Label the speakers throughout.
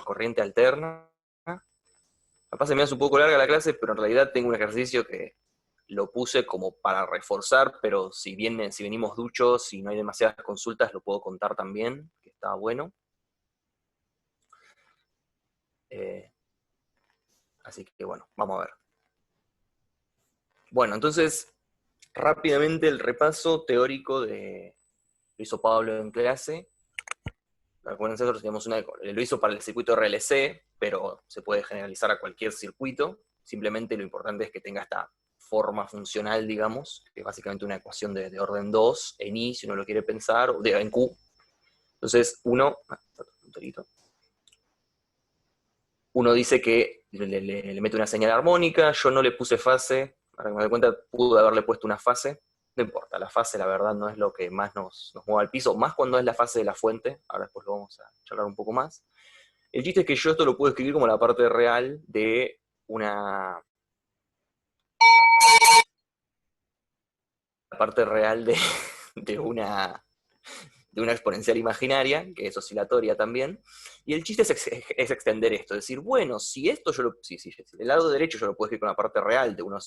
Speaker 1: corriente alterna. Capaz se me hace un poco larga la clase, pero en realidad tengo un ejercicio que lo puse como para reforzar, pero si venimos duchos, si no hay demasiadas consultas, lo puedo contar también, que está bueno. Eh, Así que bueno, vamos a ver. Bueno, entonces, rápidamente el repaso teórico lo hizo Pablo en clase. Acuérdense, nosotros tenemos lo hizo para el circuito RLC, pero se puede generalizar a cualquier circuito. Simplemente lo importante es que tenga esta forma funcional, digamos, que es básicamente una ecuación de orden 2, en I, si uno lo quiere pensar, o en Q. Entonces, uno dice que le mete una señal armónica, yo no le puse fase, ahora que me doy cuenta, pude haberle puesto una fase, no importa, la fase la verdad no es lo que más nos mueve al piso, más cuando es la fase de la fuente, ahora después lo vamos a charlar un poco más. El chiste es que yo esto lo puedo escribir como la parte real de una... La parte real de una de una exponencial imaginaria, que es oscilatoria también, y el chiste es extender esto, es decir, bueno, si esto si el lado derecho yo lo puedo escribir con la parte real de una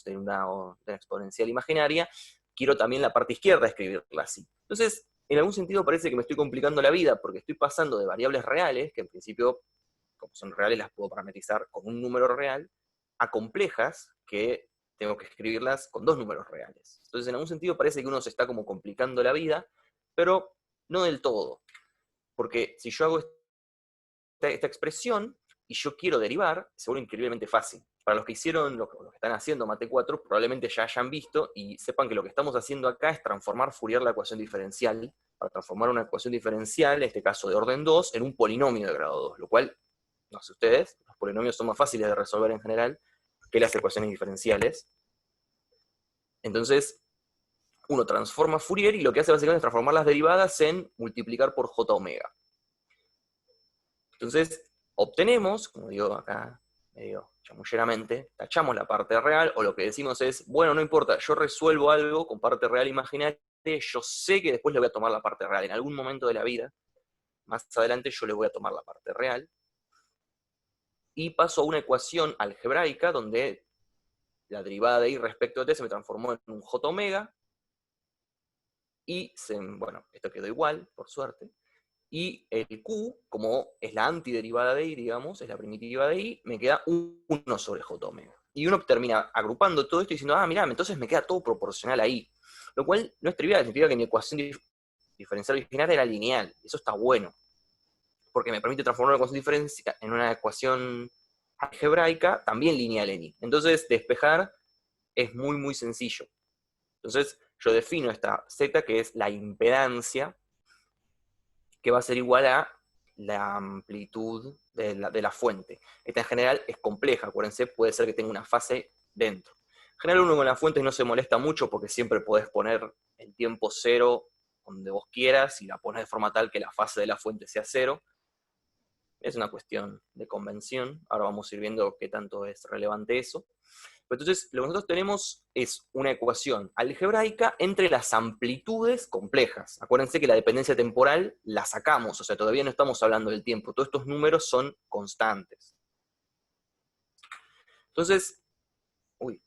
Speaker 1: exponencial imaginaria, quiero también la parte izquierda escribirla así. Entonces, en algún sentido parece que me estoy complicando la vida, porque estoy pasando de variables reales, que en principio, como son reales, las puedo parametrizar con un número real, a complejas, que tengo que escribirlas con dos números reales. Entonces, en algún sentido parece que uno se está como complicando la vida, pero no del todo, porque si yo hago esta expresión y yo quiero derivar, se vuelve increíblemente fácil. Para los que hicieron, los que están haciendo Mate 4, probablemente ya hayan visto y sepan que lo que estamos haciendo acá es transformar Fourier la ecuación diferencial, para transformar una ecuación diferencial, en este caso de orden 2, en un polinomio de grado 2, lo cual, no sé ustedes, los polinomios son más fáciles de resolver en general que las ecuaciones diferenciales. Entonces, uno transforma Fourier y lo que hace básicamente es transformar las derivadas en multiplicar por j omega. Entonces, obtenemos, como digo acá, medio chamulleramente, tachamos la parte real, o lo que decimos es, bueno, no importa, yo resuelvo algo con parte real imaginaria, yo sé que después le voy a tomar la parte real. En algún momento de la vida, más adelante, yo le voy a tomar la parte real. Y paso a una ecuación algebraica donde la derivada de y respecto de t se me transformó en un j omega, y, bueno, esto quedó igual, por suerte. Y el Q, como es la antiderivada de I, digamos, es la primitiva de I, me queda 1 sobre J omega. Y uno termina agrupando todo esto y diciendo, ah, mirá, entonces me queda todo proporcional a I. Lo cual no es trivial, significa que mi ecuación diferencial original era lineal. Eso está bueno, porque me permite transformar una ecuación diferencial en una ecuación algebraica también lineal en I. Entonces, despejar es muy, muy sencillo. Entonces, yo defino esta Z, que es la impedancia, que va a ser igual a la amplitud de la fuente. Esta en general es compleja, acuérdense, puede ser que tenga una fase dentro. En general uno con las fuentes no se molesta mucho porque siempre podés poner el tiempo cero donde vos quieras y la pones de forma tal que la fase de la fuente sea cero. Es una cuestión de convención, ahora vamos a ir viendo qué tanto es relevante eso. Pero entonces, lo que nosotros tenemos es una ecuación algebraica entre las amplitudes complejas. Acuérdense que la dependencia temporal la sacamos, o sea, todavía no estamos hablando del tiempo. Todos estos números son constantes. Entonces, uy,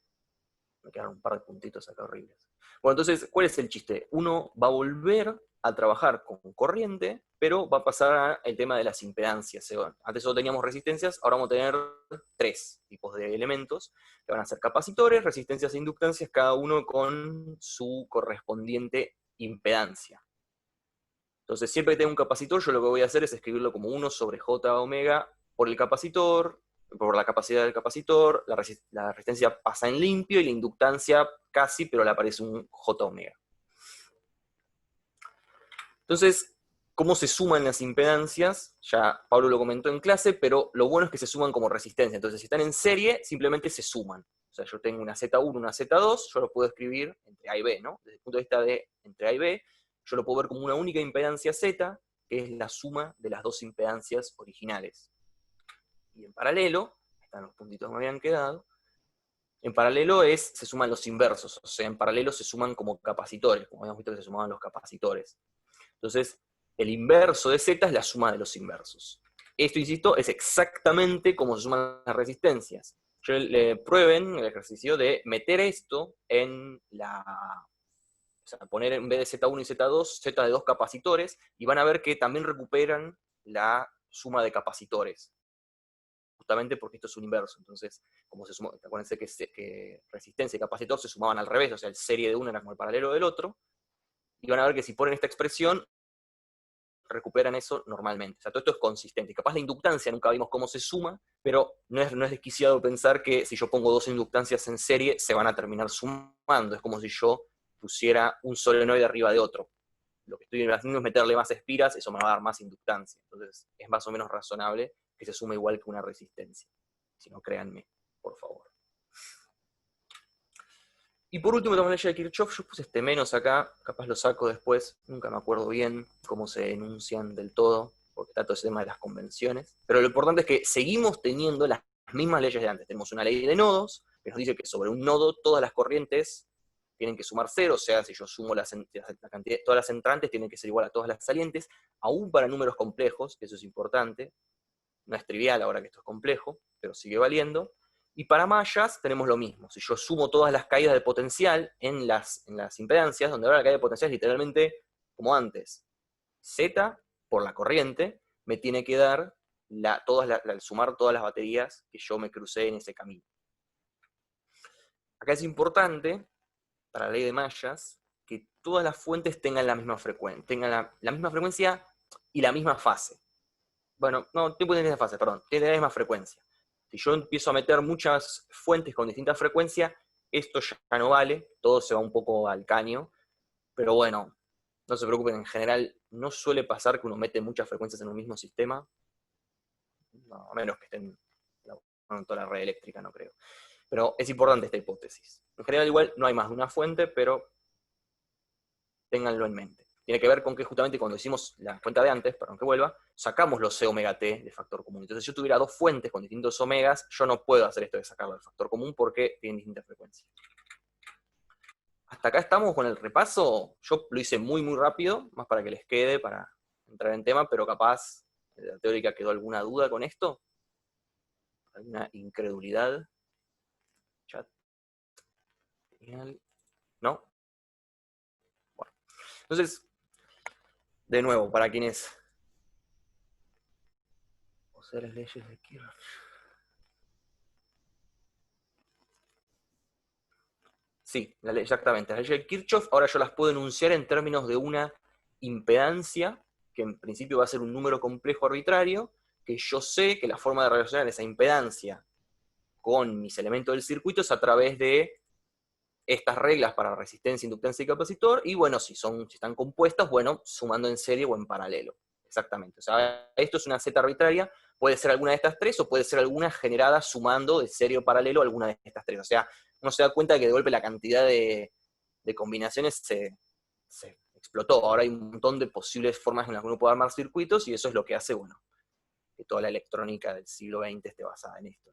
Speaker 1: me quedaron un par de puntitos acá horribles. Bueno, entonces, ¿cuál es el chiste? Uno va a volver a trabajar con corriente, pero va a pasar al tema de las impedancias. Antes solo teníamos resistencias, ahora vamos a tener 3 tipos de elementos, que van a ser capacitores, resistencias e inductancias, cada uno con su correspondiente impedancia. Entonces, siempre que tenga un capacitor, yo lo que voy a hacer es escribirlo como 1 sobre J omega por el capacitor, por la capacidad del capacitor, la resistencia pasa en limpio y la inductancia casi, pero le aparece un J omega. Entonces, ¿cómo se suman las impedancias? Ya Pablo lo comentó en clase, pero lo bueno es que se suman como resistencia. Entonces, si están en serie, simplemente se suman. O sea, yo tengo una Z1, una Z2, yo lo puedo escribir entre A y B, ¿no? Desde el punto de vista de entre A y B, yo lo puedo ver como una única impedancia Z, que es la suma de las dos impedancias originales. Y en paralelo, están los puntitos que me habían quedado, en paralelo se suman los inversos, o sea, en paralelo se suman como capacitores, como habíamos visto que se sumaban los capacitores. Entonces, el inverso de Z es la suma de los inversos. esto, insisto, es exactamente como se suman las resistencias. Yo le prueben el ejercicio de meter esto en la... O sea, poner en vez de Z1 y Z2, Z de dos capacitores, y van a ver que también recuperan la suma de capacitores. Justamente porque esto es un inverso. Entonces, como se suma, acuérdense que resistencia y capacitor se sumaban al revés, o sea, el serie de uno era como el paralelo del otro, y van a ver que si ponen esta expresión, recuperan eso normalmente. O sea, todo esto es consistente. Y capaz la inductancia nunca vimos cómo se suma, pero no es desquiciado pensar que si yo pongo dos inductancias en serie, se van a terminar sumando. Es como si yo pusiera un solenoide arriba de otro. Lo que estoy haciendo es meterle más espiras, eso me va a dar más inductancia. Entonces, es más o menos razonable que se sume igual que una resistencia. Si no, créanme, por favor. Y por último tenemos la ley de Kirchhoff. Yo puse este menos acá, capaz lo saco después, nunca me acuerdo bien cómo se enuncian del todo, porque está todo ese tema de las convenciones. Pero lo importante es que seguimos teniendo las mismas leyes de antes. Tenemos una ley de nodos, que nos dice que sobre un nodo todas las corrientes tienen que sumar cero, o sea, si yo sumo la cantidad, todas las entrantes tienen que ser igual a todas las salientes, aún para números complejos, que eso es importante. No es trivial ahora que esto es complejo, pero sigue valiendo. Y para mallas tenemos lo mismo. Si yo sumo todas las caídas de potencial en las impedancias, donde ahora la caída de potencial es literalmente como antes. Z por la corriente me tiene que dar al sumar todas las baterías que yo me crucé en ese camino. Acá es importante, para la ley de mallas, que todas las fuentes tengan la misma frecuencia, tengan la misma frecuencia y la misma fase. Bueno, no, tiene la misma fase, perdón, tiene la misma frecuencia. Si yo empiezo a meter muchas fuentes con distinta frecuencia, esto ya no vale, todo se va un poco al caño, pero bueno, no se preocupen, en general no suele pasar que uno mete muchas frecuencias en un mismo sistema, no, a menos que estén en toda la red eléctrica, no creo. Pero es importante esta hipótesis. En general igual no hay más de una fuente, pero ténganlo en mente. Tiene que ver con que justamente cuando hicimos la cuenta de antes, perdón que vuelva, sacamos los C omega T de factor común. Entonces, si yo tuviera dos fuentes con distintos omegas, yo no puedo hacer esto de sacarlo del factor común porque tienen distintas frecuencias. Hasta acá estamos con el repaso. Yo lo hice muy, muy rápido, más para que les quede, para entrar en tema, pero capaz, de la teórica quedó alguna duda con esto, alguna incredulidad. Chat. ¿No? Bueno. Entonces, de nuevo, para quienes... O sea, las leyes de Kirchhoff. Sí, exactamente. Las leyes de Kirchhoff ahora yo las puedo enunciar en términos de una impedancia, que en principio va a ser un número complejo arbitrario, que yo sé que la forma de relacionar esa impedancia con mis elementos del circuito es a través de estas reglas para resistencia, inductancia y capacitor, y bueno, si están compuestas, bueno, sumando en serie o en paralelo. Exactamente. O sea, esto es una Z arbitraria, puede ser alguna de estas tres, o puede ser alguna generada sumando de serie o paralelo alguna de estas tres. O sea, uno se da cuenta de que de golpe la cantidad de combinaciones se explotó. Ahora hay un montón de posibles formas en las que uno puede armar circuitos, y eso es lo que hace, bueno, que toda la electrónica del siglo XX esté basada en esto.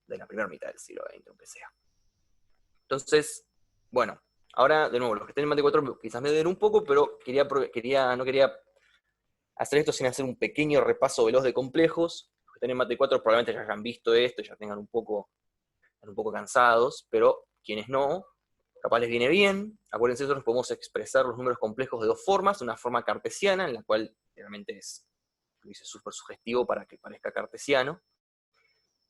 Speaker 1: De la primera mitad del siglo XX, aunque sea. Entonces, bueno, ahora de nuevo, los que estén en Mate 4 quizás me den un poco, pero no quería hacer esto sin hacer un pequeño repaso veloz de complejos. Los que estén en Mate 4 probablemente ya hayan visto esto, ya tengan un poco cansados, pero quienes no, capaz les viene bien. Acuérdense, nosotros podemos expresar los números complejos de dos formas, una forma cartesiana, en la cual realmente lo hice súper sugestivo para que parezca cartesiano,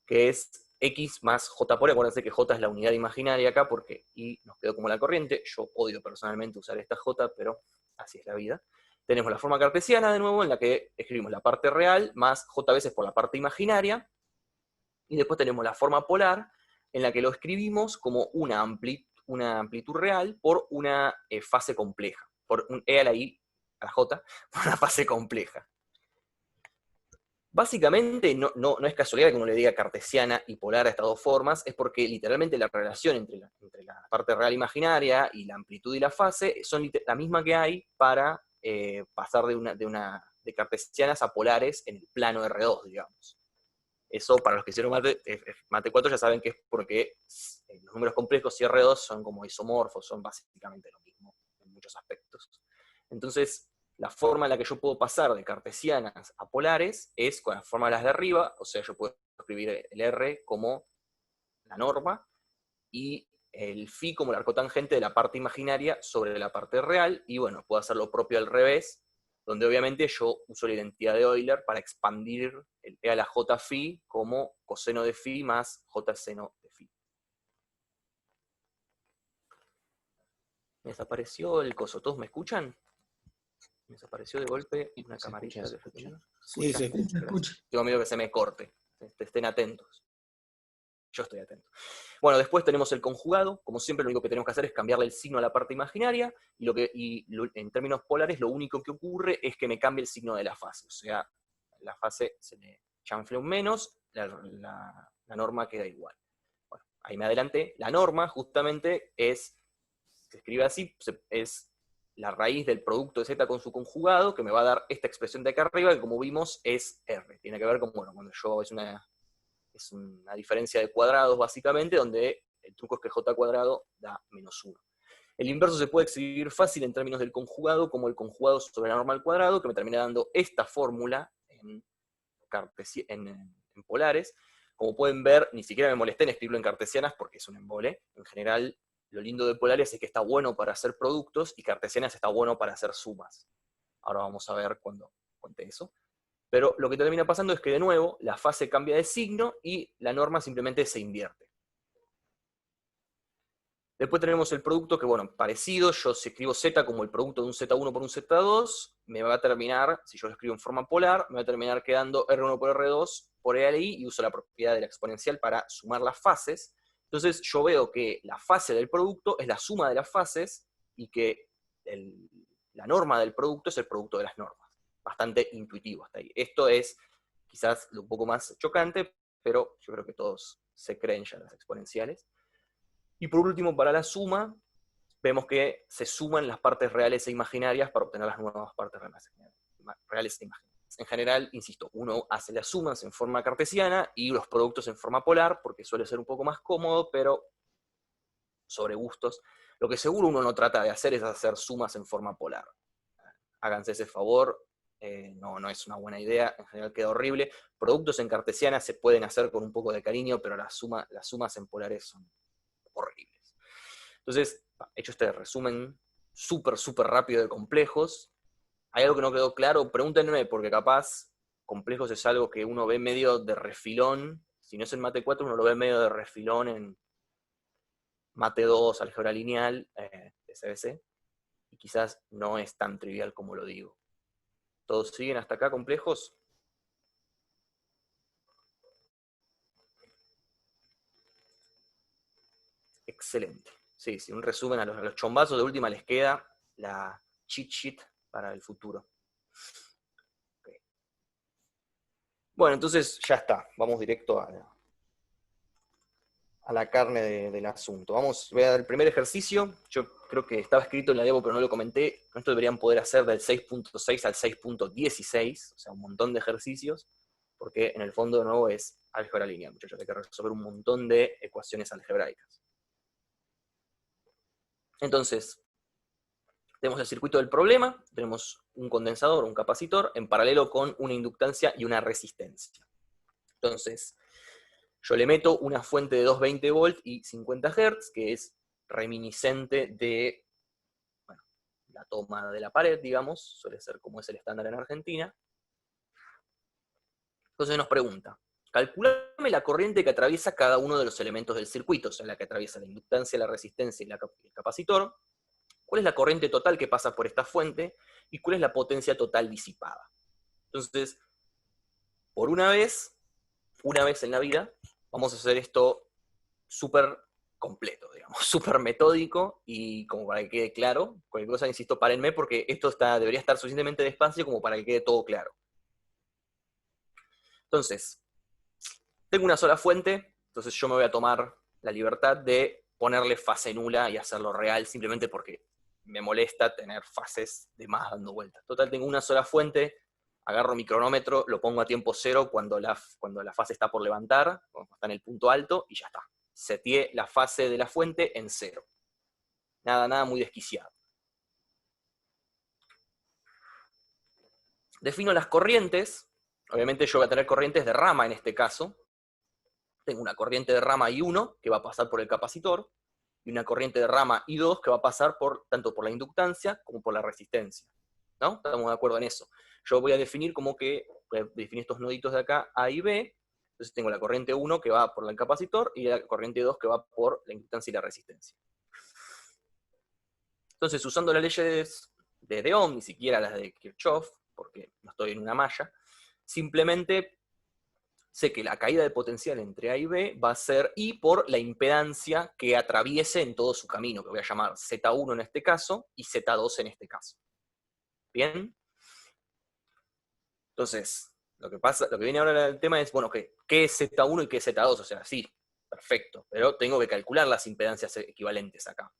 Speaker 1: que es X más J por E. Acuérdense que J es la unidad imaginaria acá, porque Y nos quedó como la corriente. Yo odio personalmente usar esta J, pero así es la vida. Tenemos la forma cartesiana, de nuevo, en la que escribimos la parte real más J veces por la parte imaginaria. Y después tenemos la forma polar, en la que lo escribimos como una amplitud real por una fase compleja. Por un E a la I, a la J, por una fase compleja. Básicamente no es casualidad que uno le diga cartesiana y polar a estas dos formas, es porque literalmente la relación entre la parte real imaginaria y la amplitud y la fase son la misma que hay para pasar de cartesianas a polares en el plano R2, digamos. Eso, para los que hicieron mate 4 ya saben que es porque los números complejos y R2 son como isomorfos, son básicamente lo mismo en muchos aspectos. Entonces, la forma en la que yo puedo pasar de cartesianas a polares es con las fórmulas de arriba, o sea, yo puedo escribir el R como la norma, y el phi como el arcotangente de la parte imaginaria sobre la parte real, y bueno, puedo hacer lo propio al revés, donde obviamente yo uso la identidad de Euler para expandir el E a la J phi como coseno de phi más J seno de phi. Me desapareció el coso, ¿todos me escuchan? Me desapareció de golpe una camarita.
Speaker 2: Sí, se escucha.
Speaker 1: Tengo miedo que se me corte, estén atentos. Yo estoy atento. Bueno, después tenemos el conjugado. Como siempre, lo único que tenemos que hacer es cambiarle el signo a la parte imaginaria, en términos polares, lo único que ocurre es que me cambie el signo de la fase. O sea, la fase se le chanfle un menos, la norma queda igual. Bueno, ahí me adelanté. La norma, justamente, se escribe así, es la raíz del producto de z con su conjugado, que me va a dar esta expresión de acá arriba, que como vimos es r. Tiene que ver con, bueno, cuando yo es una diferencia de cuadrados, básicamente, donde el truco es que j cuadrado da menos 1. El inverso se puede escribir fácil en términos del conjugado, como el conjugado sobre la norma al cuadrado, que me termina dando esta fórmula en polares. Como pueden ver, ni siquiera me molesté en escribirlo en cartesianas, porque es un embole. En general, lo lindo de polares es que está bueno para hacer productos, y cartesianas está bueno para hacer sumas. Ahora vamos a ver cuando cuente eso. Pero lo que termina pasando es que, de nuevo, la fase cambia de signo y la norma simplemente se invierte. Después tenemos el producto que, bueno, parecido, yo si escribo z como el producto de un z1 por un z2, me va a terminar, si yo lo escribo en forma polar, me va a terminar quedando r1 por r2 por e a la i, y uso la propiedad de la exponencial para sumar las fases. Entonces yo veo que la fase del producto es la suma de las fases, y que la norma del producto es el producto de las normas. Bastante intuitivo hasta ahí. Esto es quizás un poco más chocante, pero yo creo que todos se creen ya las exponenciales. Y por último, para la suma, vemos que se suman las partes reales e imaginarias para obtener las nuevas partes reales e imaginarias. En general, insisto, uno hace las sumas en forma cartesiana y los productos en forma polar, porque suele ser un poco más cómodo, pero sobre gustos. Lo que seguro uno no trata de hacer es hacer sumas en forma polar. Háganse ese favor, no es una buena idea, en general queda horrible. Productos en cartesiana se pueden hacer con un poco de cariño, pero las sumas en polares son horribles. Entonces, hecho este resumen súper rápido de complejos, ¿hay algo que no quedó claro? Pregúntenme, porque capaz complejos es algo que uno ve medio de refilón. Si no es en Mate 4, uno lo ve medio de refilón en Mate 2, álgebra lineal, SBC, y quizás no es tan trivial como lo digo. ¿Todos siguen hasta acá complejos? Excelente. Sí, un resumen a los chombazos de última les queda la cheat sheet para el futuro. Okay. Bueno, entonces ya está. Vamos directo a la carne del asunto. Voy a dar el primer ejercicio. Yo creo que estaba escrito en la Devo, pero no lo comenté. Esto deberían poder hacer del 6.6 al 6.16, o sea, un montón de ejercicios, porque en el fondo de nuevo es álgebra lineal, muchachos. Hay que resolver un montón de ecuaciones algebraicas. Entonces, tenemos el circuito del problema, tenemos un condensador, un capacitor, en paralelo con una inductancia y una resistencia. Entonces, yo le meto una fuente de 220 volts y 50 Hz, que es reminiscente de, bueno, la toma de la pared, digamos, suele ser como es el estándar en Argentina. Entonces nos pregunta, calculame la corriente que atraviesa cada uno de los elementos del circuito, o sea, la que atraviesa la inductancia, la resistencia y el capacitor. ¿Cuál es la corriente total que pasa por esta fuente? ¿Y cuál es la potencia total disipada? Entonces, por una vez en la vida, vamos a hacer esto súper completo, digamos, súper metódico, y como para que quede claro, cualquier cosa, insisto, párenme, porque esto debería estar suficientemente despacio como para que quede todo claro. Entonces, tengo una sola fuente, entonces yo me voy a tomar la libertad de ponerle fase nula y hacerlo real, simplemente porque me molesta tener fases de más dando vueltas. Total, tengo una sola fuente, agarro mi cronómetro, lo pongo a tiempo cero cuando la fase está por levantar, cuando está en el punto alto, y ya está. Seteé la fase de la fuente en 0. Nada muy desquiciado. Defino las corrientes. Obviamente yo voy a tener corrientes de rama en este caso. Tengo una corriente de rama I1 que va a pasar por el capacitor, y una corriente de rama I2 que va a pasar tanto por la inductancia como por la resistencia. ¿No? Estamos de acuerdo en eso. Yo voy a definir voy a definir estos noditos de acá, A y B. Entonces tengo la corriente 1 que va por el capacitor y la corriente 2 que va por la inductancia y la resistencia. Entonces, usando las leyes de Ohm, ni siquiera las de Kirchhoff, porque no estoy en una malla, simplemente sé que la caída de potencial entre A y B va a ser I por la impedancia que atraviese en todo su camino, que voy a llamar Z1 en este caso y Z2 en este caso. ¿Bien? Entonces, lo que viene ahora el tema es, bueno, ¿qué es Z1 y qué es Z2? O sea, sí, perfecto, pero tengo que calcular las impedancias equivalentes acá.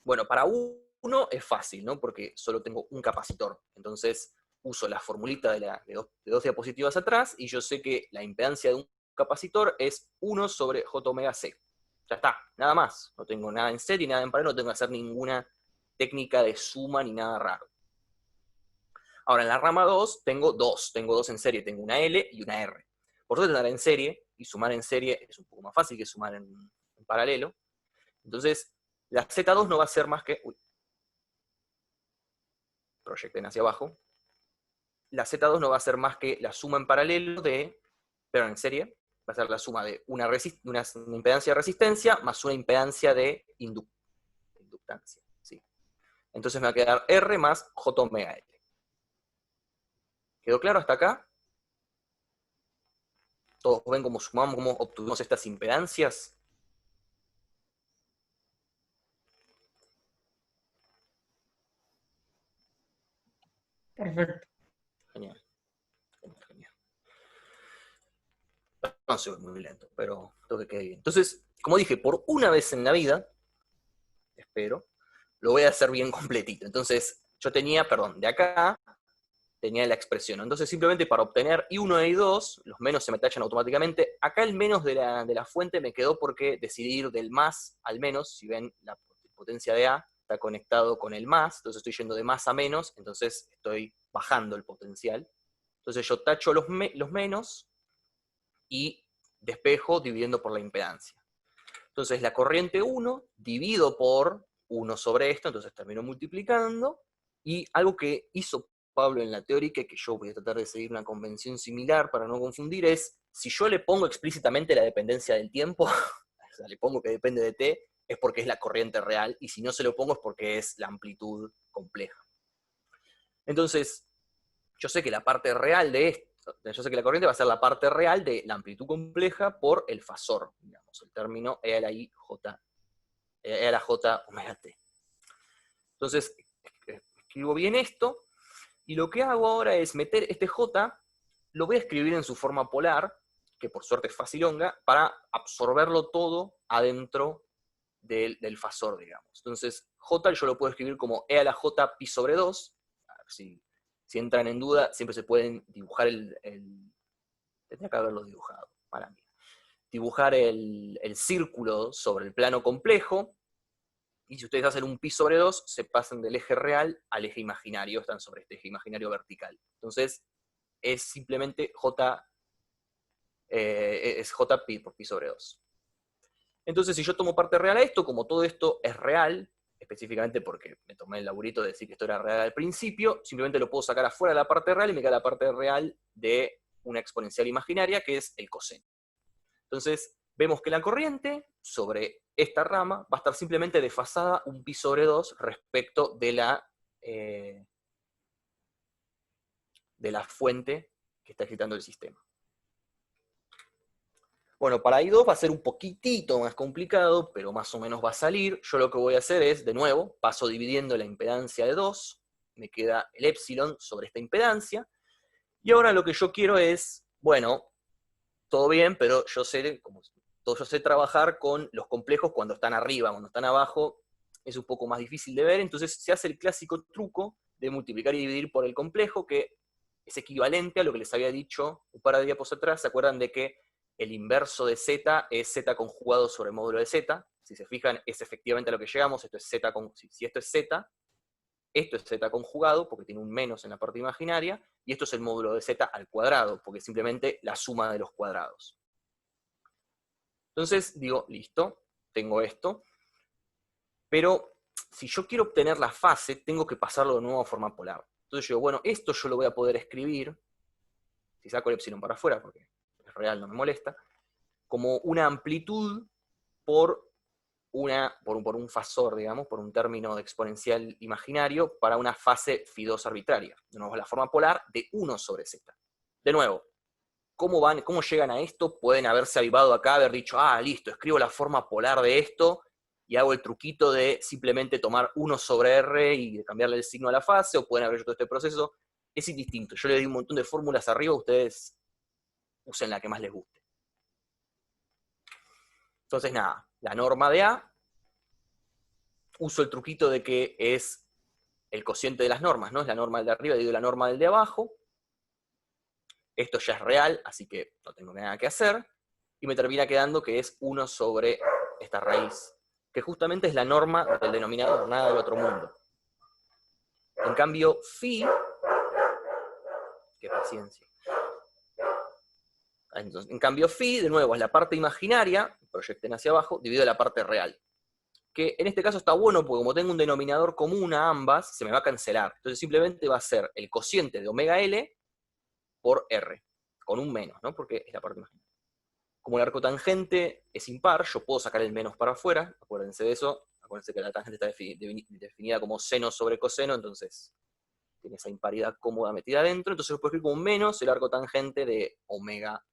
Speaker 1: Bueno, para uno es fácil, ¿no? Porque solo tengo un capacitor. Entonces, uso la formulita de dos diapositivas atrás, y yo sé que la impedancia de un capacitor es 1 sobre J omega C. Ya está, nada más. No tengo nada en serie, nada en paralelo, no tengo que hacer ninguna técnica de suma ni nada raro. Ahora, en la rama 2 tengo dos en serie, tengo una L y una R. Por suerte tener en serie, y sumar en serie es un poco más fácil que sumar en paralelo. Entonces, la Z2 no va a ser más que... proyecten hacia abajo. La Z2 no va a ser más que la suma en paralelo pero en serie, va a ser la suma de una impedancia de resistencia más una impedancia de inductancia. ¿Sí? Entonces me va a quedar R más J omega L. ¿Quedó claro hasta acá? ¿Todos ven cómo sumamos, cómo obtuvimos estas impedancias?
Speaker 2: Perfecto.
Speaker 1: Genial. Genial. No soy muy lento, pero tengo que quedar bien. Entonces, como dije, por una vez en la vida, espero, lo voy a hacer bien completito. Entonces, yo tenía, perdón, de acá tenía la expresión. Entonces, simplemente para obtener I1 y I2, los menos se me tachan automáticamente. Acá el menos de la fuente me quedó porque decidí ir del más al menos. Si ven, la potencia de A está conectado con el más, entonces estoy yendo de más a menos, entonces estoy bajando el potencial. Entonces yo tacho los menos y despejo dividiendo por la impedancia. Entonces la corriente 1 divido por 1 sobre esto, entonces termino multiplicando, y algo que hizo Pablo en la teórica, que yo voy a tratar de seguir una convención similar para no confundir, es, si yo le pongo explícitamente la dependencia del tiempo, o sea, le pongo que depende de t, es porque es la corriente real, y si no se lo pongo es porque es la amplitud compleja. Entonces, yo sé que la parte real de esto, yo sé que la corriente va a ser la parte real de la amplitud compleja por el fasor, digamos, el término E a la I, J, E a la J omega T. Entonces, escribo bien esto, y lo que hago ahora es meter este J, lo voy a escribir en su forma polar, que por suerte es facilonga, para absorberlo todo adentro del fasor, digamos. Entonces, J yo lo puedo escribir como E a la J pi sobre 2, a ver si entran en duda, siempre se pueden dibujar tendría que haberlo dibujado, para mí. Dibujar el círculo sobre el plano complejo, y si ustedes hacen un pi sobre 2, se pasan del eje real al eje imaginario, están sobre este eje imaginario vertical. Entonces, es simplemente es J pi por pi sobre 2. Entonces, si yo tomo parte real a esto, como todo esto es real, específicamente porque me tomé el laburito de decir que esto era real al principio, simplemente lo puedo sacar afuera de la parte real y me queda la parte real de una exponencial imaginaria, que es el coseno. Entonces, vemos que la corriente sobre esta rama va a estar simplemente desfasada un pi sobre 2 respecto de la fuente que está excitando el sistema. Bueno, para I2 va a ser un poquitito más complicado, pero más o menos va a salir. Yo lo que voy a hacer es, de nuevo, paso dividiendo la impedancia de 2, me queda el épsilon sobre esta impedancia, y ahora lo que yo quiero es, bueno, todo bien, pero yo sé trabajar con los complejos cuando están arriba, cuando están abajo es un poco más difícil de ver, entonces se hace el clásico truco de multiplicar y dividir por el complejo, que es equivalente a lo que les había dicho un par de diapos atrás. ¿Se acuerdan de que el inverso de z es z conjugado sobre el módulo de z? Si se fijan, es efectivamente a lo que llegamos. Esto es z, si esto es z, esto es z conjugado, porque tiene un menos en la parte imaginaria, y esto es el módulo de z al cuadrado, porque es simplemente la suma de los cuadrados. Entonces digo, listo, tengo esto, pero si yo quiero obtener la fase, tengo que pasarlo de nuevo a forma polar. Entonces yo digo, bueno, esto yo lo voy a poder escribir, si saco el epsilon para afuera, porque es real, no me molesta, como una amplitud por un fasor, digamos, por un término de exponencial imaginario para una fase phi2 arbitraria. De nuevo, la forma polar de 1 sobre z. De nuevo, ¿cómo llegan a esto? Pueden haberse avivado acá, haber dicho, listo, escribo la forma polar de esto, y hago el truquito de simplemente tomar 1 sobre r y cambiarle el signo a la fase, o pueden haber hecho todo este proceso. Es indistinto. Yo les di un montón de fórmulas arriba, ustedes usen la que más les guste. Entonces, nada, la norma de A, uso el truquito de que es el cociente de las normas, ¿no? Es la norma del de arriba, digo la norma del de abajo. Esto ya es real, así que no tengo nada que hacer. Y me termina quedando que es 1 sobre esta raíz, que justamente es la norma del denominador, nada del otro mundo. En cambio, phi, qué paciencia. Entonces, en cambio, phi, de nuevo, es la parte imaginaria, proyecten hacia abajo, dividido la parte real. Que en este caso está bueno, porque como tengo un denominador común a ambas, se me va a cancelar. Entonces simplemente va a ser el cociente de omega L por R, con un menos, ¿no? Porque es la parte imaginaria. Como el arco tangente es impar, yo puedo sacar el menos para afuera, acuérdense de eso, acuérdense que la tangente está definida como seno sobre coseno, entonces tiene esa imparidad cómoda metida adentro, entonces yo puedo escribir como un menos el arco tangente de omega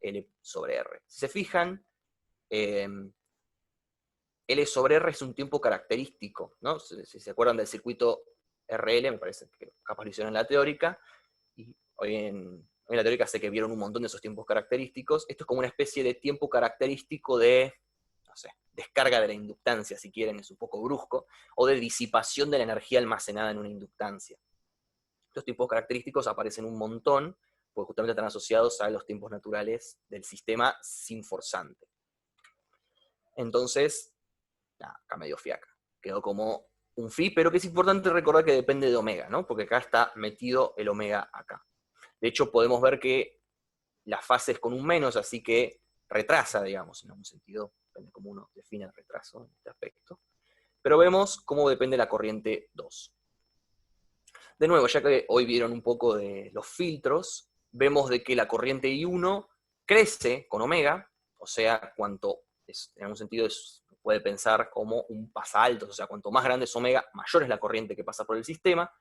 Speaker 1: L sobre R. Si se fijan, L sobre R es un tiempo característico, ¿no? Si se acuerdan del circuito RL, me parece que capaz lo hicieron en la teórica, y hoy en la teórica sé que vieron un montón de esos tiempos característicos. Esto es como una especie de tiempo característico de, no sé, descarga de la inductancia, si quieren, es un poco brusco, o de disipación de la energía almacenada en una inductancia. Estos tiempos característicos aparecen un montón, porque justamente están asociados a los tiempos naturales del sistema sin forzante. Entonces, nada, acá medio fiaca. Quedó como un phi, pero que es importante recordar que depende de omega, ¿no? Porque acá está metido el omega acá. De hecho, podemos ver que la fase es con un menos, así que retrasa, digamos, en algún sentido, depende cómo uno define el retraso en este aspecto. Pero vemos cómo depende la corriente 2. De nuevo, ya que hoy vieron un poco de los filtros, vemos de que la corriente I1 crece con omega, o sea, en algún sentido puede pensar como un pasaltos, o sea, cuanto más grande es omega, mayor es la corriente que pasa por el sistema,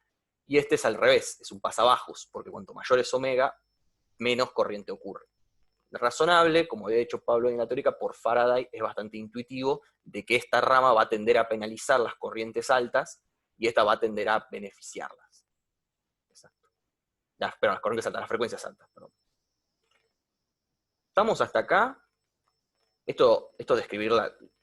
Speaker 1: y este es al revés, es un pasabajos, porque cuanto mayor es omega, menos corriente ocurre. Razonable, como había dicho Pablo en la teórica, por Faraday es bastante intuitivo de que esta rama va a tender a penalizar las corrientes altas y esta va a tender a beneficiarlas. Exacto. Perdón, las corrientes altas, las frecuencias altas, perdón. ¿Estamos hasta acá? Esto de escribir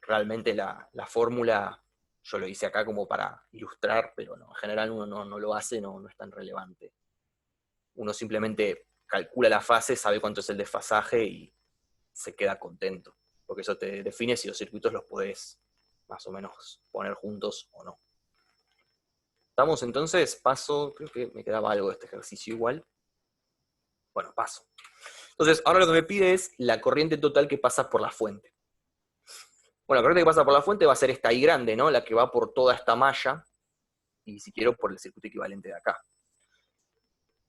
Speaker 1: realmente la fórmula, yo lo hice acá como para ilustrar, pero no, en general uno no lo hace, no es tan relevante. Uno simplemente calcula la fase, sabe cuánto es el desfasaje y se queda contento. Porque eso te define si los circuitos los podés más o menos poner juntos o no. ¿Estamos entonces? Paso, creo que me quedaba algo de este ejercicio igual. Bueno, paso. Entonces, ahora lo que me pide es la corriente total que pasa por la fuente. Bueno, la corriente que pasa por la fuente va a ser esta I grande, ¿no? La que va por toda esta malla, y si quiero, por el circuito equivalente de acá.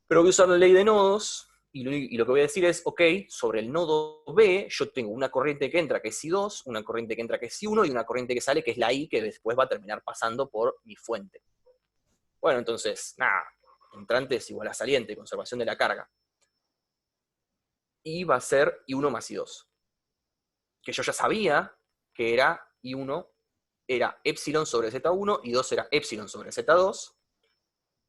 Speaker 1: Pero voy a usar la ley de nodos, y lo que voy a decir es, ok, sobre el nodo B, yo tengo una corriente que entra que es I2, una corriente que entra que es I1, y una corriente que sale que es la I, que después va a terminar pasando por mi fuente. Bueno, entonces, nada, entrante es igual a saliente, conservación de la carga. Y va a ser I1 más I2. Que yo ya sabía que era I1 era epsilon sobre Z1, y 2 era epsilon sobre Z2.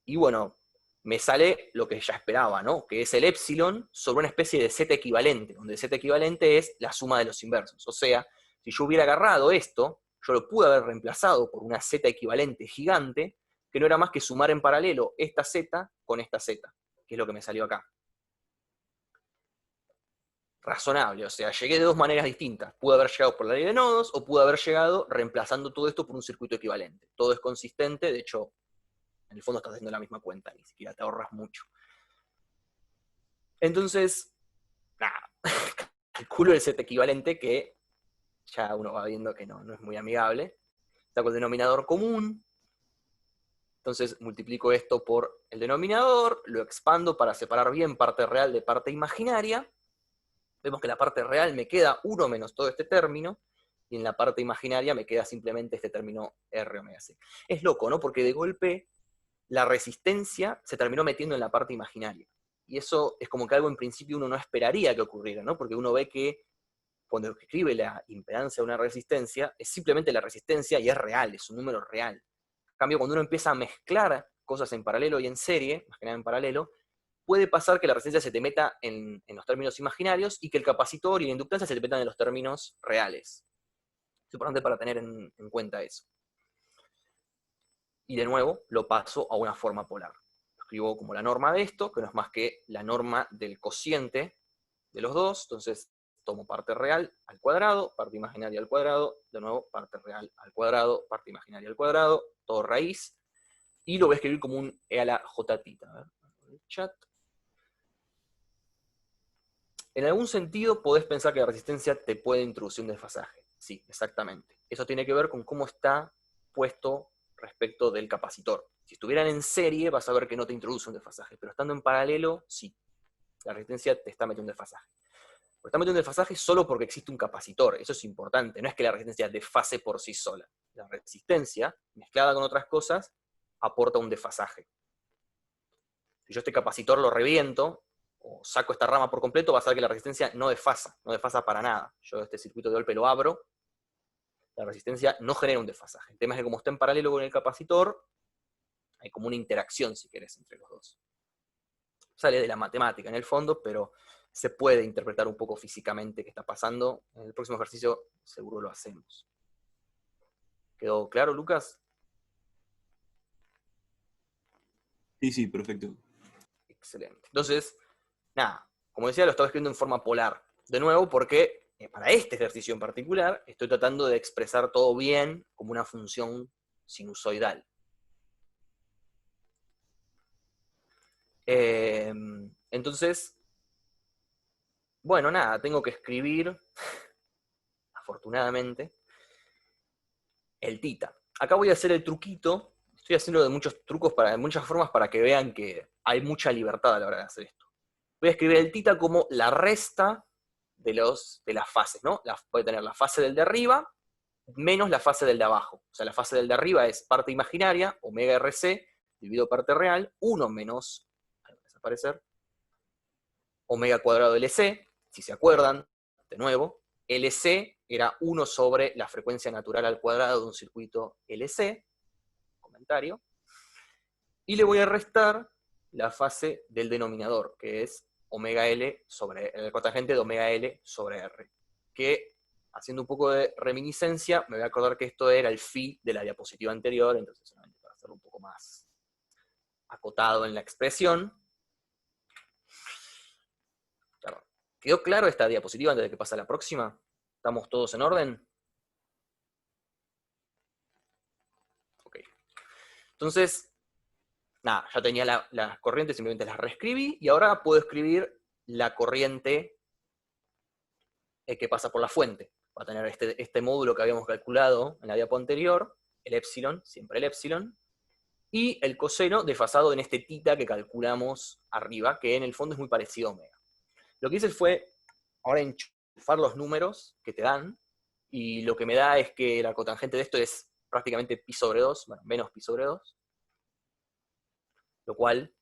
Speaker 1: Y bueno, me sale lo que ya esperaba, ¿no? Que es el epsilon sobre una especie de Z equivalente, donde Z equivalente es la suma de los inversos. O sea, si yo hubiera agarrado esto, yo lo pude haber reemplazado por una Z equivalente gigante, que no era más que sumar en paralelo esta Z con esta Z, que es lo que me salió acá. Razonable, o sea, llegué de dos maneras distintas. Pude haber llegado por la ley de nodos, o pude haber llegado reemplazando todo esto por un circuito equivalente. Todo es consistente, de hecho, En el fondo estás haciendo la misma cuenta, ni siquiera te ahorras mucho. Entonces, nada, calculo el set equivalente que ya uno va viendo que no es muy amigable. Saco el denominador común, entonces multiplico esto por el denominador, lo expando para separar bien parte real de parte imaginaria. Vemos que la parte real me queda 1 menos todo este término, y en la parte imaginaria me queda simplemente este término R omega C. Es loco, ¿no? Porque de golpe la resistencia se terminó metiendo en la parte imaginaria. Y eso es como que algo en principio uno no esperaría que ocurriera, ¿no? Porque uno ve que cuando escribe la impedancia de una resistencia, es simplemente la resistencia y es real, es un número real. En cambio, cuando uno empieza a mezclar cosas en paralelo y en serie, más que nada en paralelo, puede pasar que la resistencia se te meta en los términos imaginarios y que el capacitor y la inductancia se te metan en los términos reales. Es importante para tener en cuenta eso. Y de nuevo, lo paso a una forma polar. Lo escribo como la norma de esto, que no es más que la norma del cociente de los dos. Entonces, tomo parte real al cuadrado, parte imaginaria al cuadrado, de nuevo, parte real al cuadrado, parte imaginaria al cuadrado, todo raíz, y lo voy a escribir como un e a la j tita. A ver, el chat. En algún sentido podés pensar que la resistencia te puede introducir un desfasaje. Sí, exactamente. Eso tiene que ver con cómo está puesto respecto del capacitor. Si estuvieran en serie vas a ver que no te introduce un desfasaje, pero estando en paralelo, sí. La resistencia te está metiendo un desfasaje. Pero está metiendo un desfasaje solo porque existe un capacitor. Eso es importante. No es que la resistencia desfase por sí sola. La resistencia, mezclada con otras cosas, aporta un desfasaje. Si yo este capacitor lo reviento, o saco esta rama por completo, va a ser que la resistencia no desfasa para nada. Yo este circuito de golpe lo abro, la resistencia no genera un desfasaje. El tema es que como está en paralelo con el capacitor, hay como una interacción, si querés, entre los dos. Sale de la matemática en el fondo, pero se puede interpretar un poco físicamente qué está pasando. En el próximo ejercicio seguro lo hacemos. ¿Quedó claro, Lucas?
Speaker 3: Sí, perfecto.
Speaker 1: Excelente. Entonces, nada, como decía, lo estaba escribiendo en forma polar. De nuevo, porque para este ejercicio en particular, estoy tratando de expresar todo bien como una función sinusoidal. Entonces, bueno, nada, tengo que escribir, afortunadamente, el tita. Acá voy a hacer el truquito, estoy haciendo de muchos trucos, de muchas formas para que vean que hay mucha libertad a la hora de hacer esto. Voy a escribir el tita como la resta de las fases, ¿no? Voy a tener la fase del de arriba menos la fase del de abajo. O sea, la fase del de arriba es parte imaginaria, omega RC, dividido parte real, 1 menos, va a desaparecer, omega cuadrado LC, si se acuerdan, de nuevo, LC era 1 sobre la frecuencia natural al cuadrado de un circuito LC, comentario, y le voy a restar la fase del denominador, que es omega L sobre el cotangente de omega L sobre R, que haciendo un poco de reminiscencia, me voy a acordar que esto era el phi de la diapositiva anterior, entonces solamente para hacerlo un poco más acotado en la expresión. Claro. ¿Quedó claro esta diapositiva antes de que pase a la próxima? ¿Estamos todos en orden? Ok. Entonces, nada, ya tenía las corrientes, simplemente las reescribí, y ahora puedo escribir la corriente que pasa por la fuente. Va a tener este módulo que habíamos calculado en la diapo anterior, el epsilon, siempre el epsilon, y el coseno desfasado en este tita que calculamos arriba, que en el fondo es muy parecido a omega. Lo que hice fue ahora enchufar los números que te dan, y lo que me da es que la cotangente de esto es prácticamente pi sobre 2, bueno, menos pi sobre 2, lo cual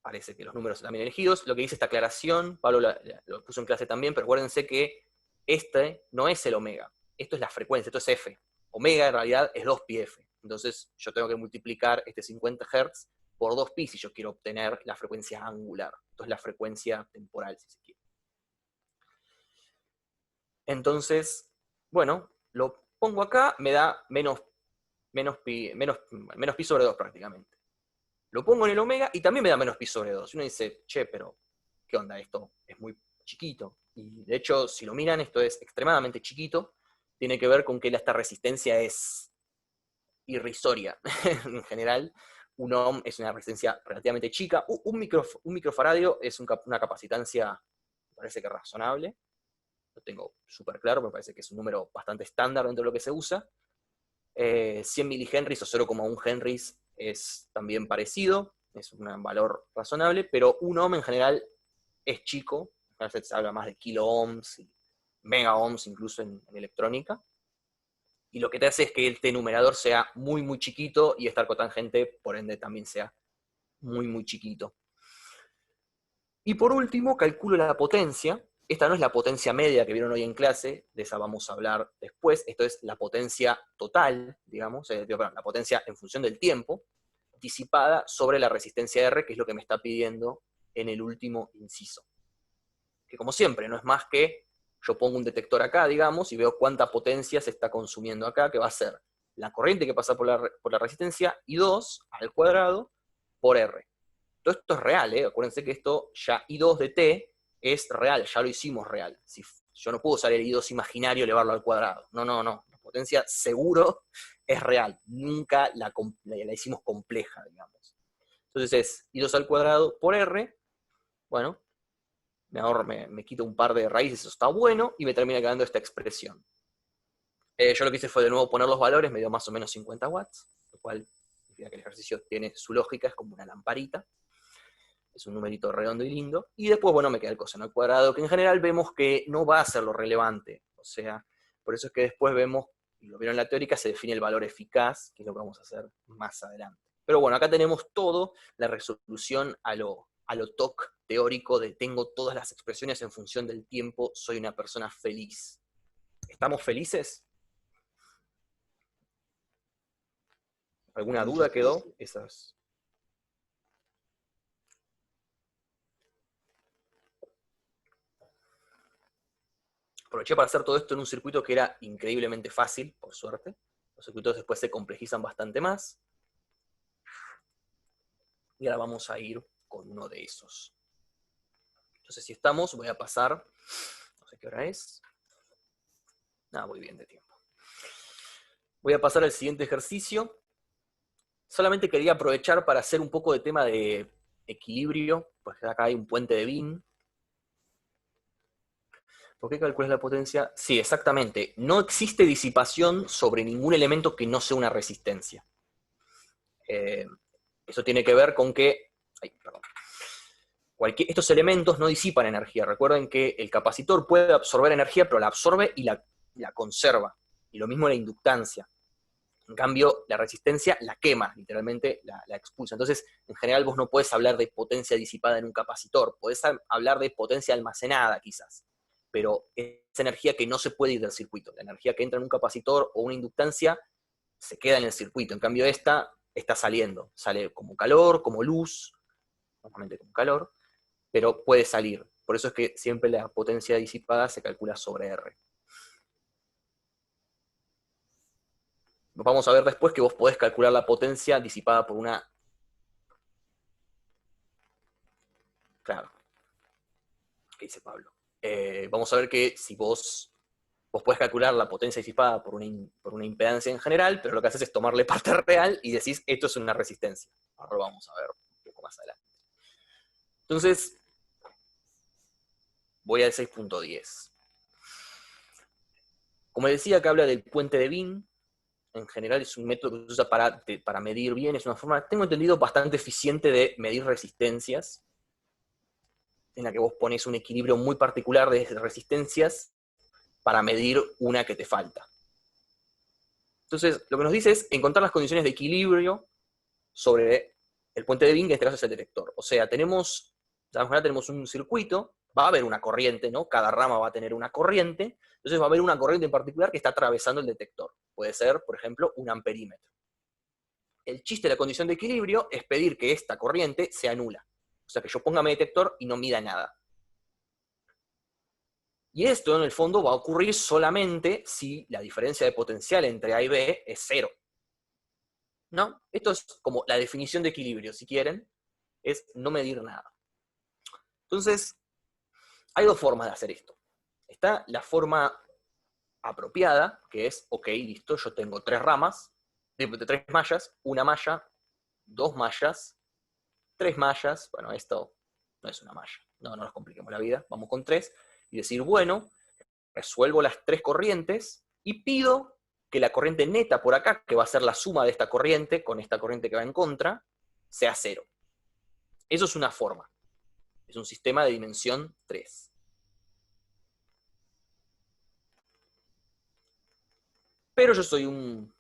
Speaker 1: parece que los números están bien elegidos. Lo que dice esta aclaración, Pablo lo puso en clase también, pero acuérdense que este no es el omega, esto es la frecuencia, esto es f. Omega en realidad es 2πf, entonces yo tengo que multiplicar este 50 Hz por 2π si yo quiero obtener la frecuencia angular. Esto es la frecuencia temporal, si se quiere. Entonces, bueno, lo pongo acá, me da menos pi sobre 2 prácticamente. Lo pongo en el omega y también me da menos pi sobre 2. Y uno dice, che, pero ¿qué onda? Esto es muy chiquito. Y de hecho, si lo miran, esto es extremadamente chiquito. Tiene que ver con que esta resistencia es irrisoria en general, un ohm es una resistencia relativamente chica. Un microfaradio es una capacitancia, me parece que razonable. Lo tengo súper claro, me parece que es un número bastante estándar dentro de lo que se usa. 100 milihenries o 0,1 henries es también parecido, es un valor razonable, pero un ohm en general es chico, a veces se habla más de kilo ohms, y mega ohms incluso en electrónica, y lo que te hace es que este numerador sea muy, muy chiquito y esta arcotangente, por ende, también sea muy, muy chiquito. Y por último, calculo la potencia. Esta no es la potencia media que vieron hoy en clase, de esa vamos a hablar después. Esto es la potencia total, digamos, la potencia en función del tiempo, disipada sobre la resistencia R, que es lo que me está pidiendo en el último inciso. Que como siempre, no es más que yo pongo un detector acá, digamos, y veo cuánta potencia se está consumiendo acá, que va a ser la corriente que pasa por la resistencia, I2 al cuadrado por R. Todo esto es real, ¿eh? Acuérdense que esto ya I2 de T es real, ya lo hicimos real. Si yo no puedo usar el I2 imaginario y elevarlo al cuadrado. No. La potencia seguro es real. Nunca la hicimos compleja, digamos. Entonces es I2 al cuadrado por R. Bueno, me quito un par de raíces, eso está bueno, y me termina quedando esta expresión. Yo lo que hice fue de nuevo poner los valores, me dio más o menos 50 watts, lo cual significa que el ejercicio tiene su lógica, es como una lamparita. Es un numerito redondo y lindo, y después, bueno, me queda el coseno al cuadrado, que en general vemos que no va a ser lo relevante, o sea, por eso es que después vemos, y lo vieron en la teórica, se define el valor eficaz, que es lo que vamos a hacer más adelante. Pero bueno, acá tenemos todo, la resolución a lo TOC teórico de tengo todas las expresiones en función del tiempo, soy una persona feliz. ¿Estamos felices? ¿Alguna duda quedó? Esas... Aproveché para hacer todo esto en un circuito que era increíblemente fácil, por suerte. Los circuitos después se complejizan bastante más. Y ahora vamos a ir con uno de esos. Entonces, si estamos, voy a pasar, no sé qué hora es. Voy bien de tiempo. Voy a pasar al siguiente ejercicio. Solamente quería aprovechar para hacer un poco de tema de equilibrio, pues acá hay un puente de Wien. ¿Por qué calculas la potencia? Sí, exactamente. No existe disipación sobre ningún elemento que no sea una resistencia. Eso tiene que ver con que... estos elementos no disipan energía. Recuerden que el capacitor puede absorber energía, pero la absorbe y la conserva. Y lo mismo la inductancia. En cambio, la resistencia la quema, literalmente la expulsa. Entonces, en general vos no podés hablar de potencia disipada en un capacitor. Podés hablar de potencia almacenada, quizás. Pero es energía que no se puede ir del circuito. La energía que entra en un capacitor o una inductancia se queda en el circuito. En cambio, esta está saliendo. Sale como calor, como luz, normalmente como calor, pero puede salir. Por eso es que siempre la potencia disipada se calcula sobre R. Vamos a ver después que vos podés calcular la potencia disipada por una... Claro. ¿Qué dice Pablo? Vamos a ver que si vos podés calcular la potencia disipada por una impedancia en general, pero lo que haces es tomarle parte real y decís, esto es una resistencia. Ahora lo vamos a ver un poco más adelante. Entonces, voy al 6.10. Como decía, que habla del puente de Wien. En general es un método que se usa para medir bien, es una forma, tengo entendido, bastante eficiente de medir resistencias, en la que vos pones un equilibrio muy particular de resistencias para medir una que te falta. Entonces, lo que nos dice es encontrar las condiciones de equilibrio sobre el puente de Wien, que en este caso es el detector. O sea, tenemos un circuito, va a haber una corriente, ¿no? Cada rama va a tener una corriente, entonces va a haber una corriente en particular que está atravesando el detector. Puede ser, por ejemplo, un amperímetro. El chiste de la condición de equilibrio es pedir que esta corriente sea nula. O sea, que yo ponga mi detector y no mida nada. Y esto, en el fondo, va a ocurrir solamente si la diferencia de potencial entre A y B es cero. ¿No? Esto es como la definición de equilibrio, si quieren, es no medir nada. Entonces, hay dos formas de hacer esto. Está la forma apropiada, que es, ok, listo, yo tengo tres ramas, de tres mallas, una malla 2 mallas, 3 mallas, bueno, esto no es una malla, no nos compliquemos la vida, vamos con 3, y decir, bueno, resuelvo las 3 corrientes, y pido que la corriente neta por acá, que va a ser la suma de esta corriente con esta corriente que va en contra, sea 0. Eso es una forma. Es un sistema de dimensión 3. Pero yo soy un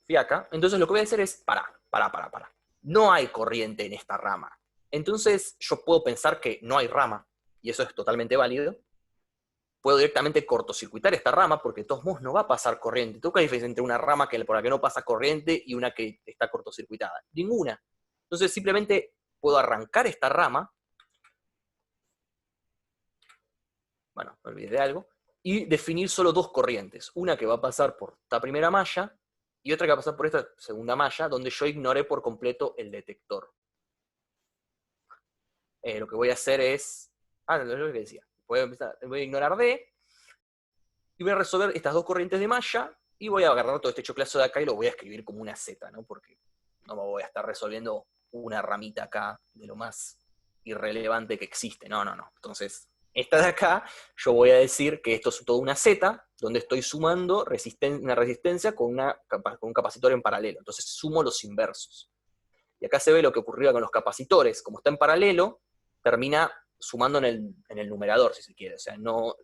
Speaker 1: fiaca, entonces lo que voy a hacer es, para. No hay corriente en esta rama. Entonces yo puedo pensar que no hay rama, y eso es totalmente válido. Puedo directamente cortocircuitar esta rama, porque de todos modos no va a pasar corriente. ¿Tú qué diferencia entre una rama por la que no pasa corriente y una que está cortocircuitada? Ninguna. Entonces simplemente puedo arrancar esta rama, bueno, me olvidé de algo, y definir solo 2 corrientes. Una que va a pasar por esta primera malla, y otra que va a pasar por esta segunda malla, donde yo ignoré por completo el detector. Lo que voy a hacer es... no es lo que decía. Voy a ignorar D, y voy a resolver estas 2 corrientes de malla, y voy a agarrar todo este choclazo de acá y lo voy a escribir como una Z, ¿no? Porque no me voy a estar resolviendo una ramita acá de lo más irrelevante que existe. No. Entonces, esta de acá, yo voy a decir que esto es toda una Z, donde estoy sumando una resistencia con un capacitor en paralelo. Entonces sumo los inversos. Y acá se ve lo que ocurría con los capacitores. Como está en paralelo, termina sumando en el numerador, si se quiere. O sea, no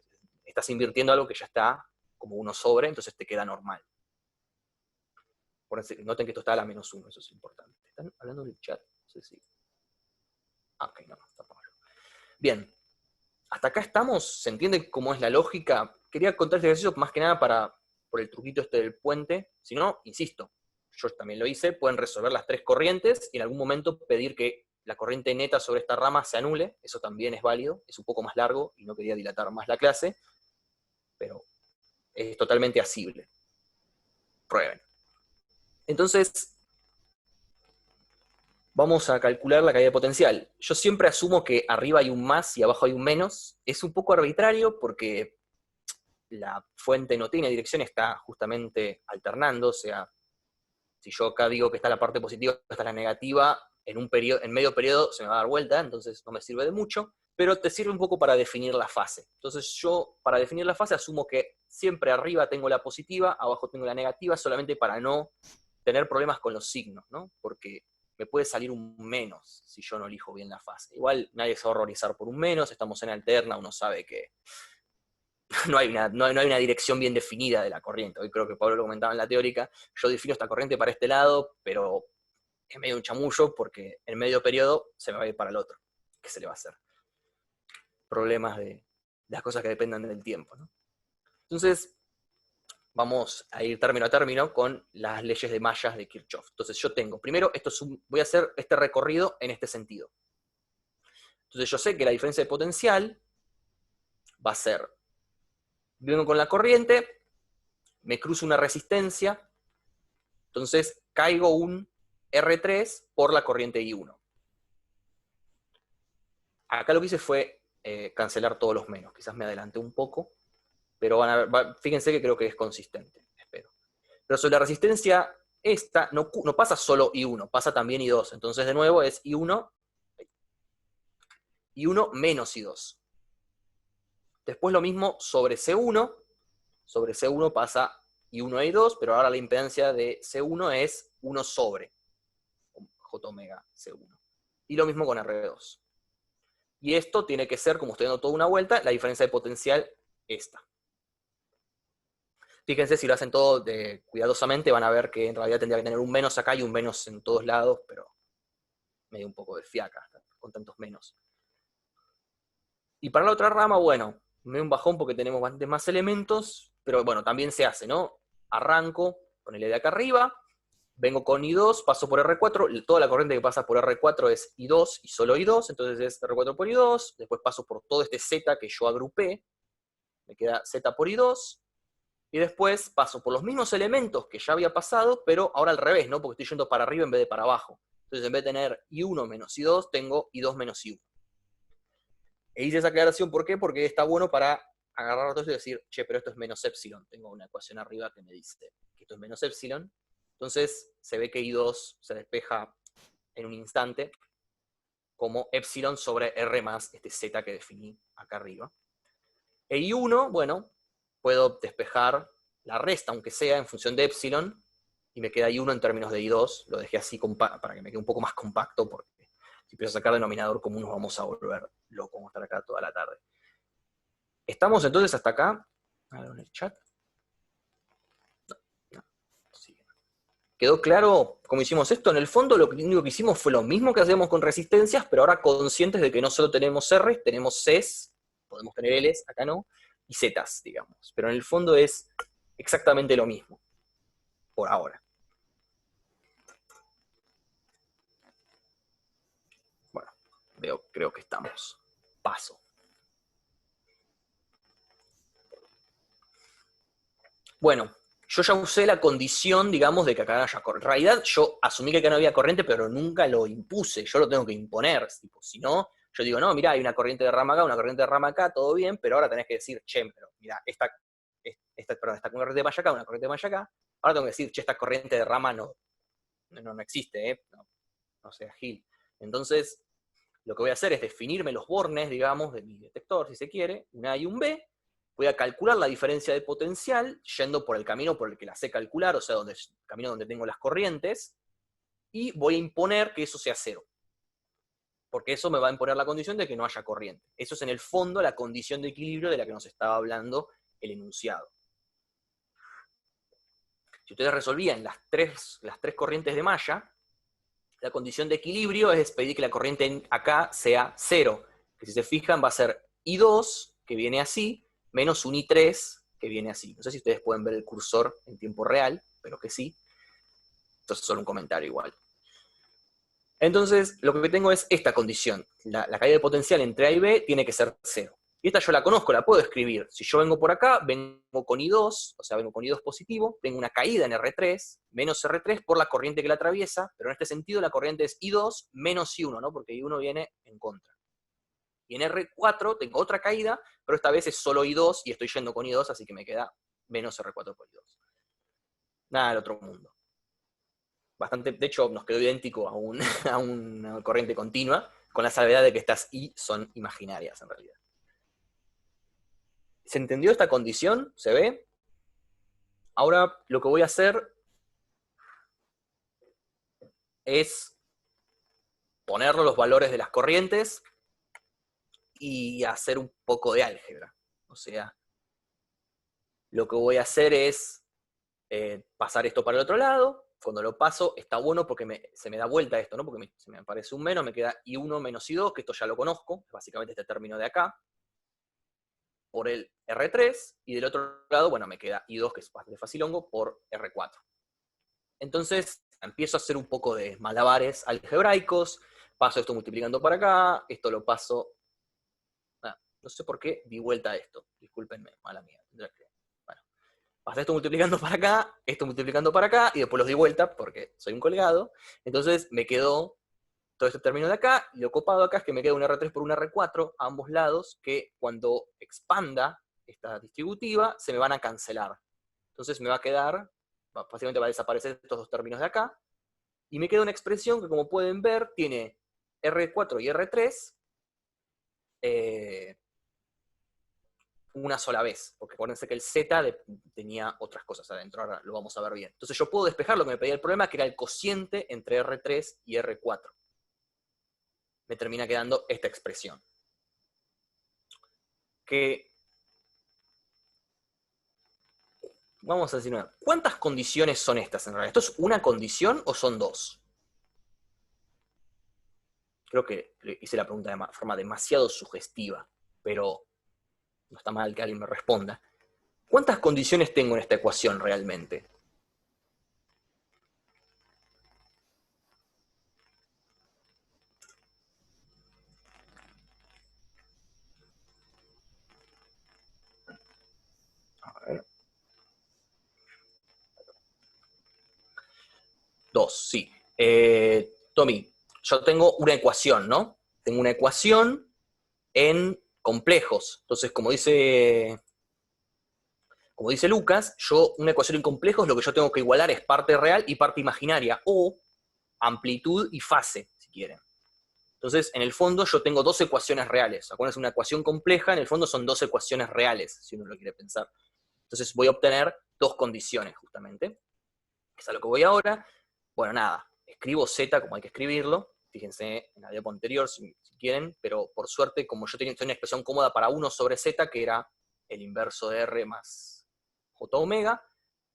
Speaker 1: estás invirtiendo algo que ya está como 1 sobre, entonces te queda normal. Noten que esto está a la -1, eso es importante. ¿Están hablando en el chat? No sé si... ok, no, está mal. Bien, hasta acá estamos, ¿se entiende cómo es la lógica? Quería contar este ejercicio más que nada por el truquito este del puente. Si no, insisto, yo también lo hice, pueden resolver las 3 corrientes y en algún momento pedir que la corriente neta sobre esta rama se anule, eso también es válido, es un poco más largo y no quería dilatar más la clase, pero es totalmente asible. Prueben. Entonces, vamos a calcular la caída de potencial. Yo siempre asumo que arriba hay un más y abajo hay un menos. Es un poco arbitrario porque la fuente no tiene dirección, está justamente alternando, o sea, si yo acá digo que está la parte positiva, está la negativa, en medio periodo se me va a dar vuelta, entonces no me sirve de mucho, pero te sirve un poco para definir la fase. Entonces yo, para definir la fase, asumo que siempre arriba tengo la positiva, abajo tengo la negativa, solamente para no tener problemas con los signos, ¿no? Porque me puede salir un menos si yo no elijo bien la fase. Igual nadie se va a horrorizar por un menos, estamos en alterna, uno sabe que no hay una dirección bien definida de la corriente. Hoy creo que Pablo lo comentaba en la teórica, yo defino esta corriente para este lado, pero es medio un chamullo porque en medio periodo se me va a ir para el otro. ¿Qué se le va a hacer? Problemas de las cosas que dependan del tiempo, ¿no? Entonces, vamos a ir término a término con las leyes de mallas de Kirchhoff. Entonces yo tengo, primero, voy a hacer este recorrido en este sentido. Entonces yo sé que la diferencia de potencial va a ser, vengo con la corriente, me cruzo una resistencia, entonces caigo un R3 por la corriente I1. Acá lo que hice fue cancelar todos los menos, quizás me adelanté un poco, pero fíjense que creo que es consistente, espero. Pero sobre la resistencia, esta no pasa solo I1, pasa también I2, entonces de nuevo es I1 menos I2. Después lo mismo sobre C1 pasa I1 e I2, pero ahora la impedancia de C1 es 1 sobre J omega C1. Y lo mismo con R2. Y esto tiene que ser, como estoy dando toda una vuelta, la diferencia de potencial esta. Fíjense, si lo hacen todo cuidadosamente, van a ver que en realidad tendría que tener un menos acá y un menos en todos lados, pero me dio un poco de fiaca con tantos menos. Y para la otra rama, bueno, me dio un bajón porque tenemos bastantes más elementos, pero bueno, también se hace, ¿no? Arranco con el de acá arriba, vengo con I2, paso por R4, toda la corriente que pasa por R4 es I2 y solo I2, entonces es R4 por I2, después paso por todo este Z que yo agrupé, me queda Z por I2, y después paso por los mismos elementos que ya había pasado, pero ahora al revés, ¿no? Porque estoy yendo para arriba en vez de para abajo. Entonces en vez de tener I1 menos I2, tengo I2 menos I1. E hice esa aclaración, ¿por qué? Porque está bueno para agarrar todo esto y decir, che, pero esto es menos epsilon. Tengo una ecuación arriba que me dice que esto es menos epsilon. Entonces se ve que I2 se despeja en un instante como epsilon sobre R más este z que definí acá arriba. E I1, bueno, puedo despejar la resta, aunque sea en función de epsilon, y me queda I1 en términos de I2, lo dejé así para que me quede un poco más compacto, porque si empiezo a sacar denominador común nos vamos a volver locos, vamos a estar acá toda la tarde. ¿Estamos entonces hasta acá? A ver en el chat. No. Sí. ¿Quedó claro cómo hicimos esto? En el fondo lo único que hicimos fue lo mismo que hacemos con resistencias, pero ahora conscientes de que no solo tenemos R's, tenemos Cs, podemos tener L's, acá no, y Z's, digamos. Pero en el fondo es exactamente lo mismo, por ahora. Bueno, creo que estamos. Paso. Bueno, yo ya usé la condición, digamos, de que acá haya corriente. En realidad, yo asumí que acá no había corriente, pero nunca lo impuse. Yo lo tengo que imponer. Tipo, si no, yo digo, no, mirá, hay una corriente de rama acá, una corriente de rama acá, todo bien, pero ahora tenés que decir, che, pero mirá, esta corriente de malla acá, una corriente de malla acá. Ahora tengo que decir, che, esta corriente de rama no existe, ¿eh? No sea Gil. Entonces, lo que voy a hacer es definirme los bornes, digamos, de mi detector, si se quiere, un A y un B. Voy a calcular la diferencia de potencial, yendo por el camino por el que la sé calcular, o sea, el camino donde tengo las corrientes, y voy a imponer que eso sea cero. Porque eso me va a imponer la condición de que no haya corriente. Eso es en el fondo la condición de equilibrio de la que nos estaba hablando el enunciado. Si ustedes resolvían las tres corrientes de malla, la condición de equilibrio es pedir que la corriente acá sea cero. Que si se fijan va a ser I2, que viene así, menos un I3, que viene así. No sé si ustedes pueden ver el cursor en tiempo real, pero que sí. Entonces solo un comentario igual. Entonces, lo que tengo es esta condición. La caída de potencial entre A y B tiene que ser cero. Y esta yo la conozco, la puedo escribir. Si yo vengo por acá, vengo con I2, o sea, vengo con I2 positivo, tengo una caída en R3, menos R3 por la corriente que la atraviesa, pero en este sentido la corriente es I2 menos I1, ¿no? Porque I1 viene en contra. Y en R4 tengo otra caída, pero esta vez es solo I2 y estoy yendo con I2, así que me queda menos R4 por I2. Nada del otro mundo. Bastante, de hecho, nos quedó idéntico a una corriente continua, con la salvedad de que estas I son imaginarias en realidad. ¿Se entendió esta condición? ¿Se ve? Ahora lo que voy a hacer es poner los valores de las corrientes y hacer un poco de álgebra. O sea, lo que voy a hacer es pasar esto para el otro lado. Cuando lo paso, está bueno porque se me da vuelta esto, ¿no? Porque se me aparece un menos, me queda I1 menos I2, que esto ya lo conozco, básicamente este término de acá, por el R3, y del otro lado, bueno, me queda I2, que es bastante facilongo, por R4. Entonces, empiezo a hacer un poco de malabares algebraicos, paso esto multiplicando para acá, esto lo paso... no sé por qué di vuelta a esto, discúlpenme, mala mía. Bueno, pasé esto multiplicando para acá, esto multiplicando para acá, y después los di vuelta, porque soy un colgado, entonces me quedó todo este término de acá, y lo copado acá es que me queda un R3 por un R4 a ambos lados, que cuando expanda esta distributiva, se me van a cancelar. Entonces me va a quedar, básicamente va a desaparecer estos dos términos de acá, y me queda una expresión que, como pueden ver, tiene R4 y R3 una sola vez, porque acuérdense que el Z tenía otras cosas adentro, ahora lo vamos a ver bien. Entonces yo puedo despejar lo que me pedía el problema, que era el cociente entre R3 y R4. Me termina quedando esta expresión. Que, vamos a decir una, ¿cuántas condiciones son estas en realidad? ¿Esto es una condición o son dos? Creo que hice la pregunta de forma demasiado sugestiva, pero no está mal que alguien me responda. ¿Cuántas condiciones tengo en esta ecuación realmente? A ver. Dos, sí. Tommy, yo tengo una ecuación, ¿no? Tengo una ecuación en complejos. Entonces, como dice Lucas, una ecuación en complejos lo que yo tengo que igualar es parte real y parte imaginaria. O amplitud y fase, si quieren. Entonces, en el fondo yo tengo dos ecuaciones reales. Acuérdense, una ecuación compleja, en el fondo son dos ecuaciones reales, si uno lo quiere pensar. Entonces voy a obtener dos condiciones, justamente. Que es a lo que voy ahora. Bueno, nada, escribo Z como hay que escribirlo. Fíjense en la diapo anterior, si quieren, pero por suerte, como yo tenía una expresión cómoda para 1 sobre Z, que era el inverso de R más J omega,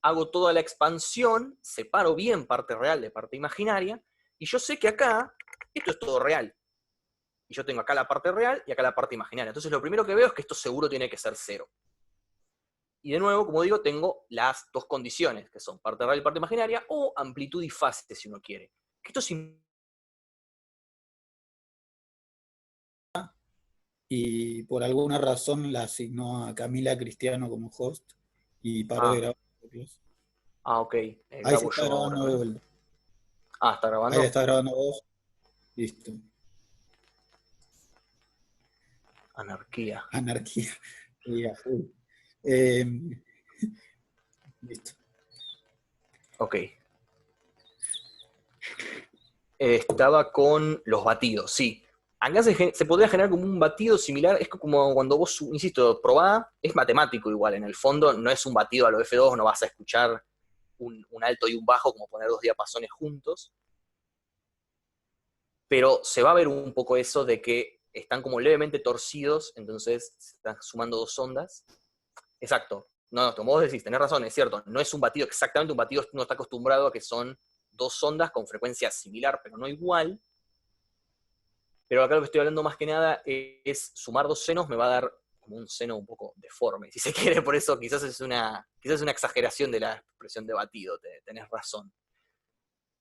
Speaker 1: hago toda la expansión, separo bien parte real de parte imaginaria, y yo sé que acá esto es todo real. Y yo tengo acá la parte real y acá la parte imaginaria. Entonces lo primero que veo es que esto seguro tiene que ser 0. Y de nuevo, como digo, tengo las dos condiciones, que son parte real y parte imaginaria, o amplitud y fase, si uno quiere. Que esto es
Speaker 2: Y por alguna razón la asignó a Camila Cristiano como host y paró de grabar.
Speaker 1: ok.
Speaker 2: Ahí se
Speaker 1: Grabo
Speaker 2: está
Speaker 1: yo ahora.
Speaker 2: grabando de vuelta.
Speaker 1: ¿Está
Speaker 2: Ahí la
Speaker 1: grabando?
Speaker 2: está grabando vos. Listo.
Speaker 1: Anarquía.
Speaker 2: Anarquía. Y a full. Eh, listo.
Speaker 1: Ok. Estaba con los batidos, sí. Acá se podría generar como un batido similar, es como cuando vos, insisto, probá, es matemático igual, en el fondo no es un batido a lo F2, no vas a escuchar un alto y un bajo como poner dos diapasones juntos, pero se va a ver un poco eso de que están como levemente torcidos, entonces se están sumando dos ondas. Exacto, no, como vos decís, tenés razón, es cierto, no es un batido, exactamente un batido uno está acostumbrado a que son dos ondas con frecuencia similar, pero no igual. Pero acá lo que estoy hablando más que nada es sumar dos senos me va a dar como un seno un poco deforme, si se quiere, por eso quizás es una exageración de la expresión de batido, tenés razón.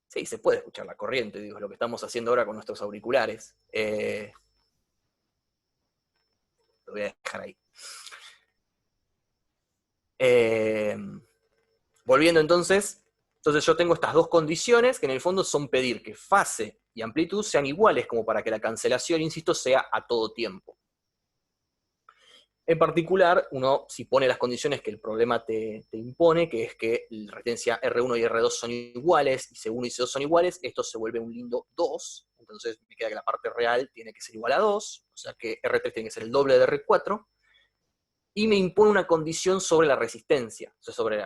Speaker 1: Sí, se puede escuchar la corriente, digo, es lo que estamos haciendo ahora con nuestros auriculares. Lo voy a dejar ahí. Eh, Volviendo entonces yo tengo estas dos condiciones que en el fondo son pedir que fase y amplitud sean iguales como para que la cancelación, insisto, sea a todo tiempo. En particular, uno si pone las condiciones que el problema te impone, que es que la resistencia R1 y R2 son iguales, y C1 y C2 son iguales, esto se vuelve un lindo 2, entonces me queda que la parte real tiene que ser igual a 2, o sea que R3 tiene que ser el doble de R4, y me impone una condición sobre la resistencia, o sea, sobre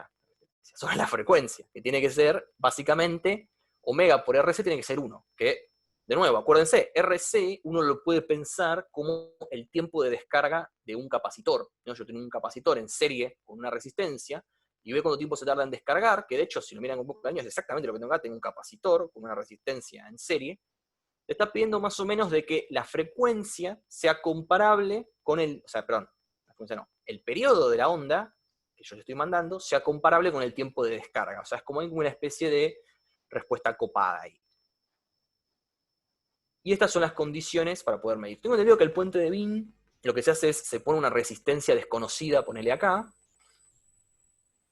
Speaker 1: la frecuencia, que tiene que ser, básicamente, omega por RC tiene que ser 1, que, de nuevo, acuérdense, RC uno lo puede pensar como el tiempo de descarga de un capacitor, ¿no? Yo tengo un capacitor en serie con una resistencia, y veo cuánto tiempo se tarda en descargar, que de hecho, si lo miran con un poco de años, es exactamente lo que tengo acá, tengo un capacitor con una resistencia en serie, te está pidiendo más o menos de que la frecuencia sea comparable con el periodo de la onda que yo le estoy mandando sea comparable con el tiempo de descarga. O sea, es como una especie de respuesta copada ahí. Y estas son las condiciones para poder medir. Tengo entendido que el puente de Bin, lo que se hace es, se pone una resistencia desconocida, ponele acá,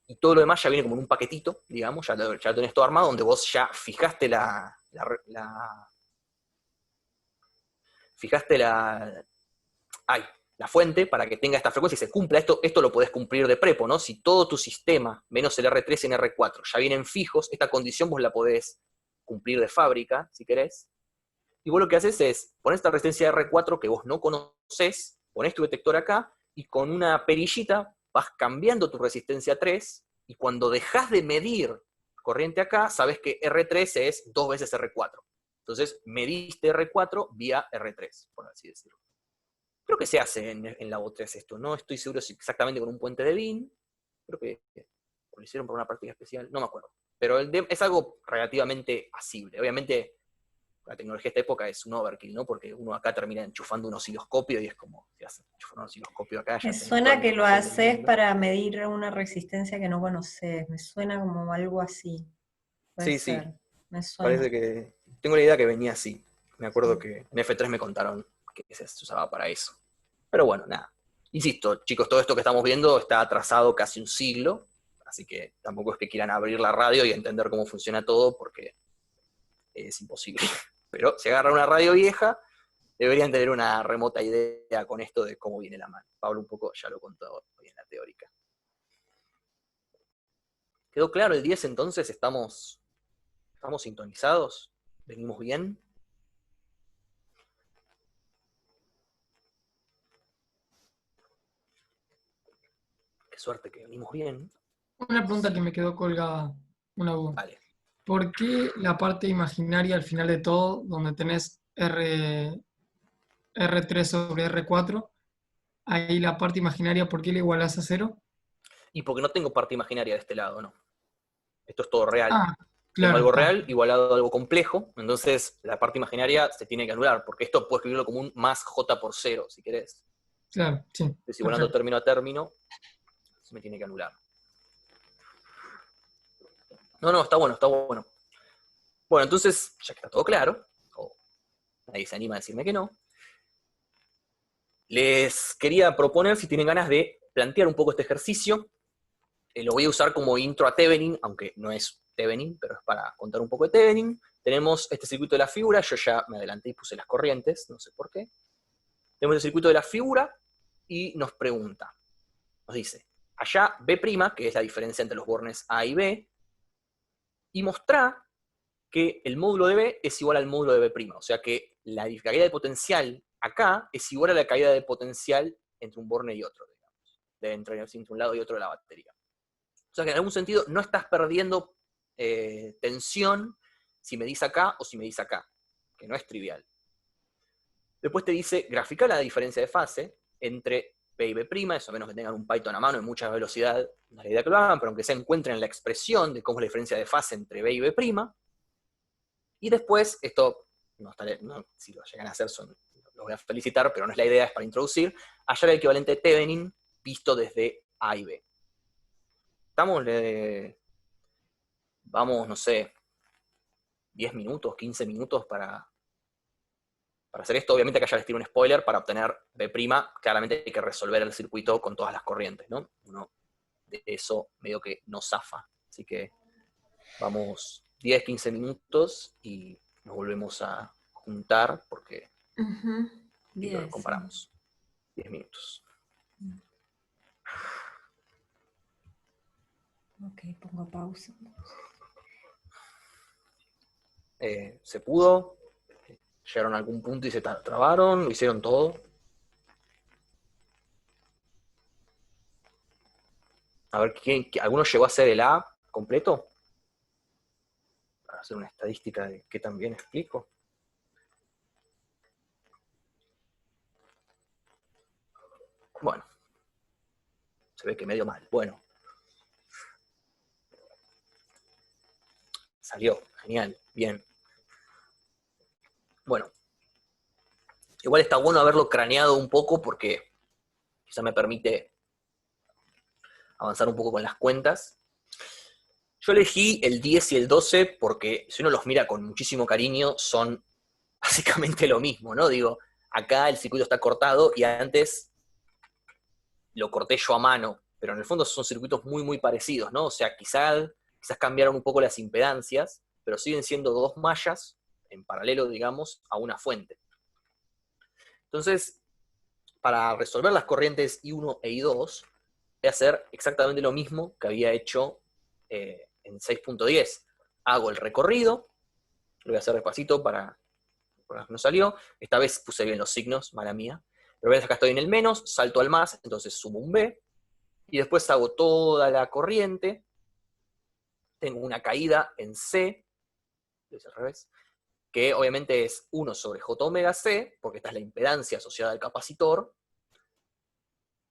Speaker 1: y todo lo demás ya viene como en un paquetito, digamos, ya lo tenés todo armado, donde vos ya fijaste la fuente para que tenga esta frecuencia y se cumpla esto lo podés cumplir de prepo, ¿no? Si todo tu sistema, menos el R3 y el R4, ya vienen fijos, esta condición vos la podés cumplir de fábrica, si querés. Y vos lo que haces es, poner esta resistencia de R4 que vos no conocés, ponés tu detector acá, y con una perillita vas cambiando tu resistencia 3, y cuando dejás de medir corriente acá, sabés que R3 es 2 veces R4. Entonces, mediste R4 vía R3, por así decirlo. Creo que se hace en la O3 esto, no estoy seguro si exactamente con un puente de Bin, creo que lo hicieron por una práctica especial, no me acuerdo. Pero es algo relativamente asible. Obviamente, la tecnología de esta época es un overkill, ¿no? Porque uno acá termina enchufando un osciloscopio y es como, si haces enchufar un osciloscopio acá, ya
Speaker 4: Me
Speaker 1: tenés toda
Speaker 4: suena
Speaker 1: la
Speaker 4: que lo
Speaker 1: información del
Speaker 4: haces
Speaker 1: mundo.
Speaker 4: para medir una resistencia que no conoces, me suena como algo así. Puede
Speaker 1: Sí,
Speaker 4: ser,
Speaker 1: sí,
Speaker 4: me suena.
Speaker 1: parece que, tengo la idea que venía así. Me acuerdo
Speaker 4: Sí.
Speaker 1: que en F3 me contaron que se usaba para eso. Pero bueno, nada. Insisto, chicos, todo esto que estamos viendo está atrasado casi un siglo, así que tampoco es que quieran abrir la radio y entender cómo funciona todo, porque es imposible. Pero si agarran una radio vieja, deberían tener una remota idea con esto de cómo viene la mano. Pablo un poco ya lo contó hoy en la teórica. ¿Quedó claro el 10 entonces? ¿Estamos sintonizados? ¿Venimos bien? Qué suerte que venimos bien.
Speaker 5: Una pregunta que me quedó colgada, una duda.
Speaker 1: Vale.
Speaker 5: ¿Por qué la parte imaginaria al final de todo, donde tenés R3 sobre R4, ahí la parte imaginaria, ¿por qué la igualás a 0?
Speaker 1: Y porque no tengo parte imaginaria de este lado, ¿no? Esto es todo real.
Speaker 5: Ah,
Speaker 1: Tengo
Speaker 5: claro.
Speaker 1: algo real igualado a algo complejo, entonces la parte imaginaria se tiene que anular, porque esto puedo escribirlo como un más j por 0, si querés.
Speaker 5: Claro, sí.
Speaker 1: Entonces, igualando
Speaker 5: Perfecto.
Speaker 1: término a término, se me tiene que anular. No, está bueno, está bueno. Bueno, entonces, ya que está todo claro, o nadie se anima a decirme que no, les quería proponer, si tienen ganas de plantear un poco este ejercicio, lo voy a usar como intro a Thevenin, aunque no es Thevenin, pero es para contar un poco de Thevenin. Tenemos este circuito de la figura, yo ya me adelanté y puse las corrientes, no sé por qué. Tenemos el circuito de la figura y nos pregunta, nos dice, allá B', que es la diferencia entre los bornes A y B, y mostrá que el módulo de B es igual al módulo de B', o sea que la caída de potencial acá es igual a la caída de potencial entre un borne y otro, digamos, entre un lado y otro de la batería. O sea que en algún sentido no estás perdiendo tensión si medís acá o si medís acá, que no es trivial. Después te dice, grafica la diferencia de fase entre B y B', eso a menos que tengan un Python a mano en mucha velocidad, no es la idea que lo hagan, pero aunque se encuentren la expresión de cómo es la diferencia de fase entre B y B', y después, esto, si lo llegan a hacer, los voy a felicitar, pero no es la idea, es para introducir, hallar el equivalente de Thevenin visto desde A y B. Vamos, no sé, 10 minutos, 15 minutos para hacer esto. Obviamente que ya les tiro un spoiler, para obtener B', claramente hay que resolver el circuito con todas las corrientes, ¿no? Uno de eso medio que no zafa. Así que vamos 10, 15 minutos y nos volvemos a juntar porque y lo
Speaker 4: 10.
Speaker 1: comparamos. 10 minutos.
Speaker 4: Ok, pongo pausa.
Speaker 1: ¿Se pudo? ¿Llegaron a algún punto y se trabaron? ¿Lo hicieron todo? A ver, ¿alguno llegó a hacer el A completo? Para hacer una estadística de qué tan bien explico. Bueno. Se ve que medio mal. Bueno. Salió. Genial. Bien. Bueno. Igual está bueno haberlo craneado un poco porque quizá me permite avanzar un poco con las cuentas. Yo elegí el 10 y el 12 porque si uno los mira con muchísimo cariño son básicamente lo mismo, ¿no? Digo, acá el circuito está cortado y antes lo corté yo a mano, pero en el fondo son circuitos muy, muy parecidos, ¿no? O sea, quizás cambiaron un poco las impedancias, pero siguen siendo dos mallas en paralelo, digamos, a una fuente. Entonces, para resolver las corrientes I1 e I2, voy a hacer exactamente lo mismo que había hecho en 6.10. Hago el recorrido, lo voy a hacer despacito para que no salió. Esta vez puse bien los signos, mala mía. Pero ves, acá estoy en el menos, salto al más, entonces sumo un B, y después hago toda la corriente. Tengo una caída en C, es al revés, que obviamente es 1 sobre J omega C, porque esta es la impedancia asociada al capacitor,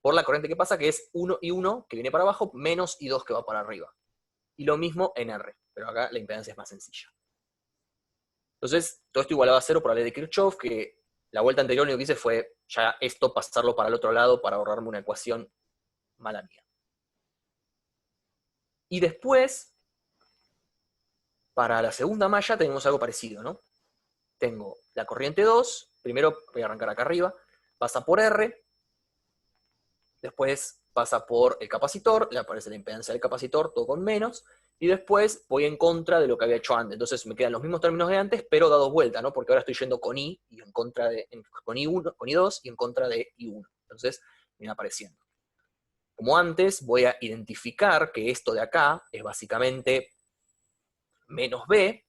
Speaker 1: por la corriente que pasa, que es 1 y 1, que viene para abajo, menos I2 que va para arriba. Y lo mismo en R, pero acá la impedancia es más sencilla. Entonces, todo esto igualaba a 0 por la ley de Kirchhoff, que la vuelta anterior lo único que hice fue ya esto pasarlo para el otro lado para ahorrarme una ecuación mala mía. Y después, para la segunda malla tenemos algo parecido, ¿no? Tengo la corriente 2, primero voy a arrancar acá arriba, pasa por R, después pasa por el capacitor, le aparece la impedancia del capacitor, todo con menos, y después voy en contra de lo que había hecho antes. Entonces me quedan los mismos términos de antes, pero dados vuelta, ¿no? Porque ahora estoy yendo con I, y en contra con I1, con I2 y en contra de I1. Entonces me va apareciendo. Como antes, voy a identificar que esto de acá es básicamente menos B,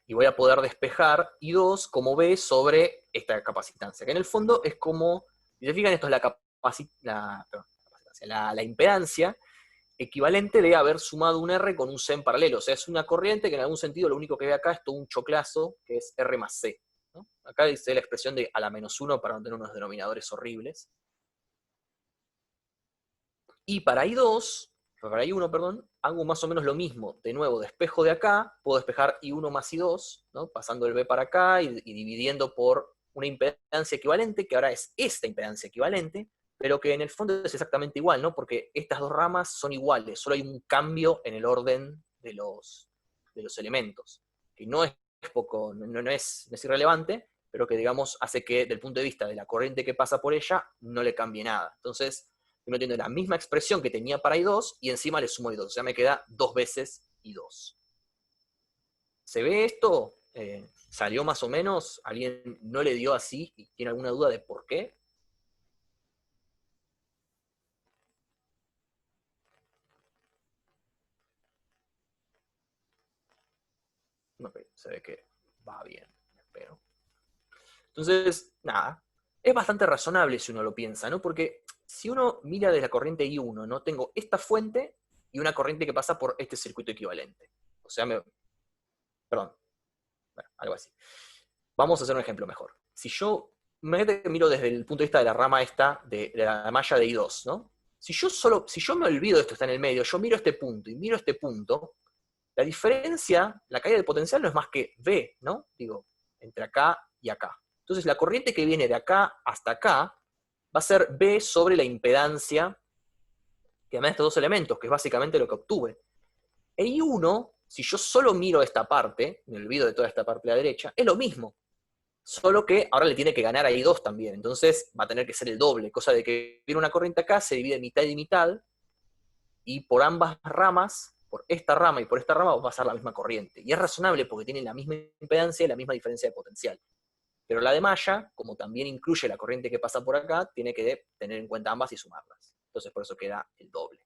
Speaker 1: Y voy a poder despejar I2 como B sobre esta capacitancia, que en el fondo es como, si se fijan, esto es la impedancia equivalente de haber sumado un R con un C en paralelo. O sea, es una corriente que en algún sentido lo único que ve acá es todo un choclazo, que es R más C, ¿no? Acá dice la expresión de a la -1 para no tener unos denominadores horribles. Y para I1, perdón, hago más o menos lo mismo. De nuevo, despejo de acá, puedo despejar I1 más I2, ¿no? Pasando el B para acá y dividiendo por una impedancia equivalente, que ahora es esta impedancia equivalente, pero que en el fondo es exactamente igual, ¿no? Porque estas dos ramas son iguales, solo hay un cambio en el orden de los elementos, que no es irrelevante, pero que, digamos, hace que, del punto de vista de la corriente que pasa por ella, no le cambie nada. Entonces, uno tiene la misma expresión que tenía para I2, y encima le sumo I2, o sea, me queda 2 veces I2. ¿Se ve esto? ¿Salió más o menos? ¿Alguien no le dio así y tiene alguna duda de por qué? Ok, se ve que va bien, espero. Entonces, nada, es bastante razonable si uno lo piensa, ¿no? Porque si uno mira desde la corriente I1, ¿no? Tengo esta fuente y una corriente que pasa por este circuito equivalente. O sea, perdón, bueno, algo así. Vamos a hacer un ejemplo mejor. Si yo miro desde el punto de vista de la rama esta, de la malla de I2, ¿no? Si yo me olvido de esto, está en el medio, yo miro este punto y miro este punto, la diferencia, la caída de potencial no es más que V, ¿no? Digo, entre acá y acá. Entonces la corriente que viene de acá hasta acá va a ser V sobre la impedancia que me da estos dos elementos, que es básicamente lo que obtuve. E I1, si yo solo miro esta parte, me olvido de toda esta parte de la derecha, es lo mismo. Solo que ahora le tiene que ganar a I2 también, entonces va a tener que ser el doble, cosa de que viene una corriente acá, se divide mitad y mitad, y por ambas ramas, por esta rama y por esta rama, va a pasar la misma corriente. Y es razonable porque tienen la misma impedancia y la misma diferencia de potencial. Pero la de malla, como también incluye la corriente que pasa por acá, tiene que tener en cuenta ambas y sumarlas. Entonces por eso queda el doble.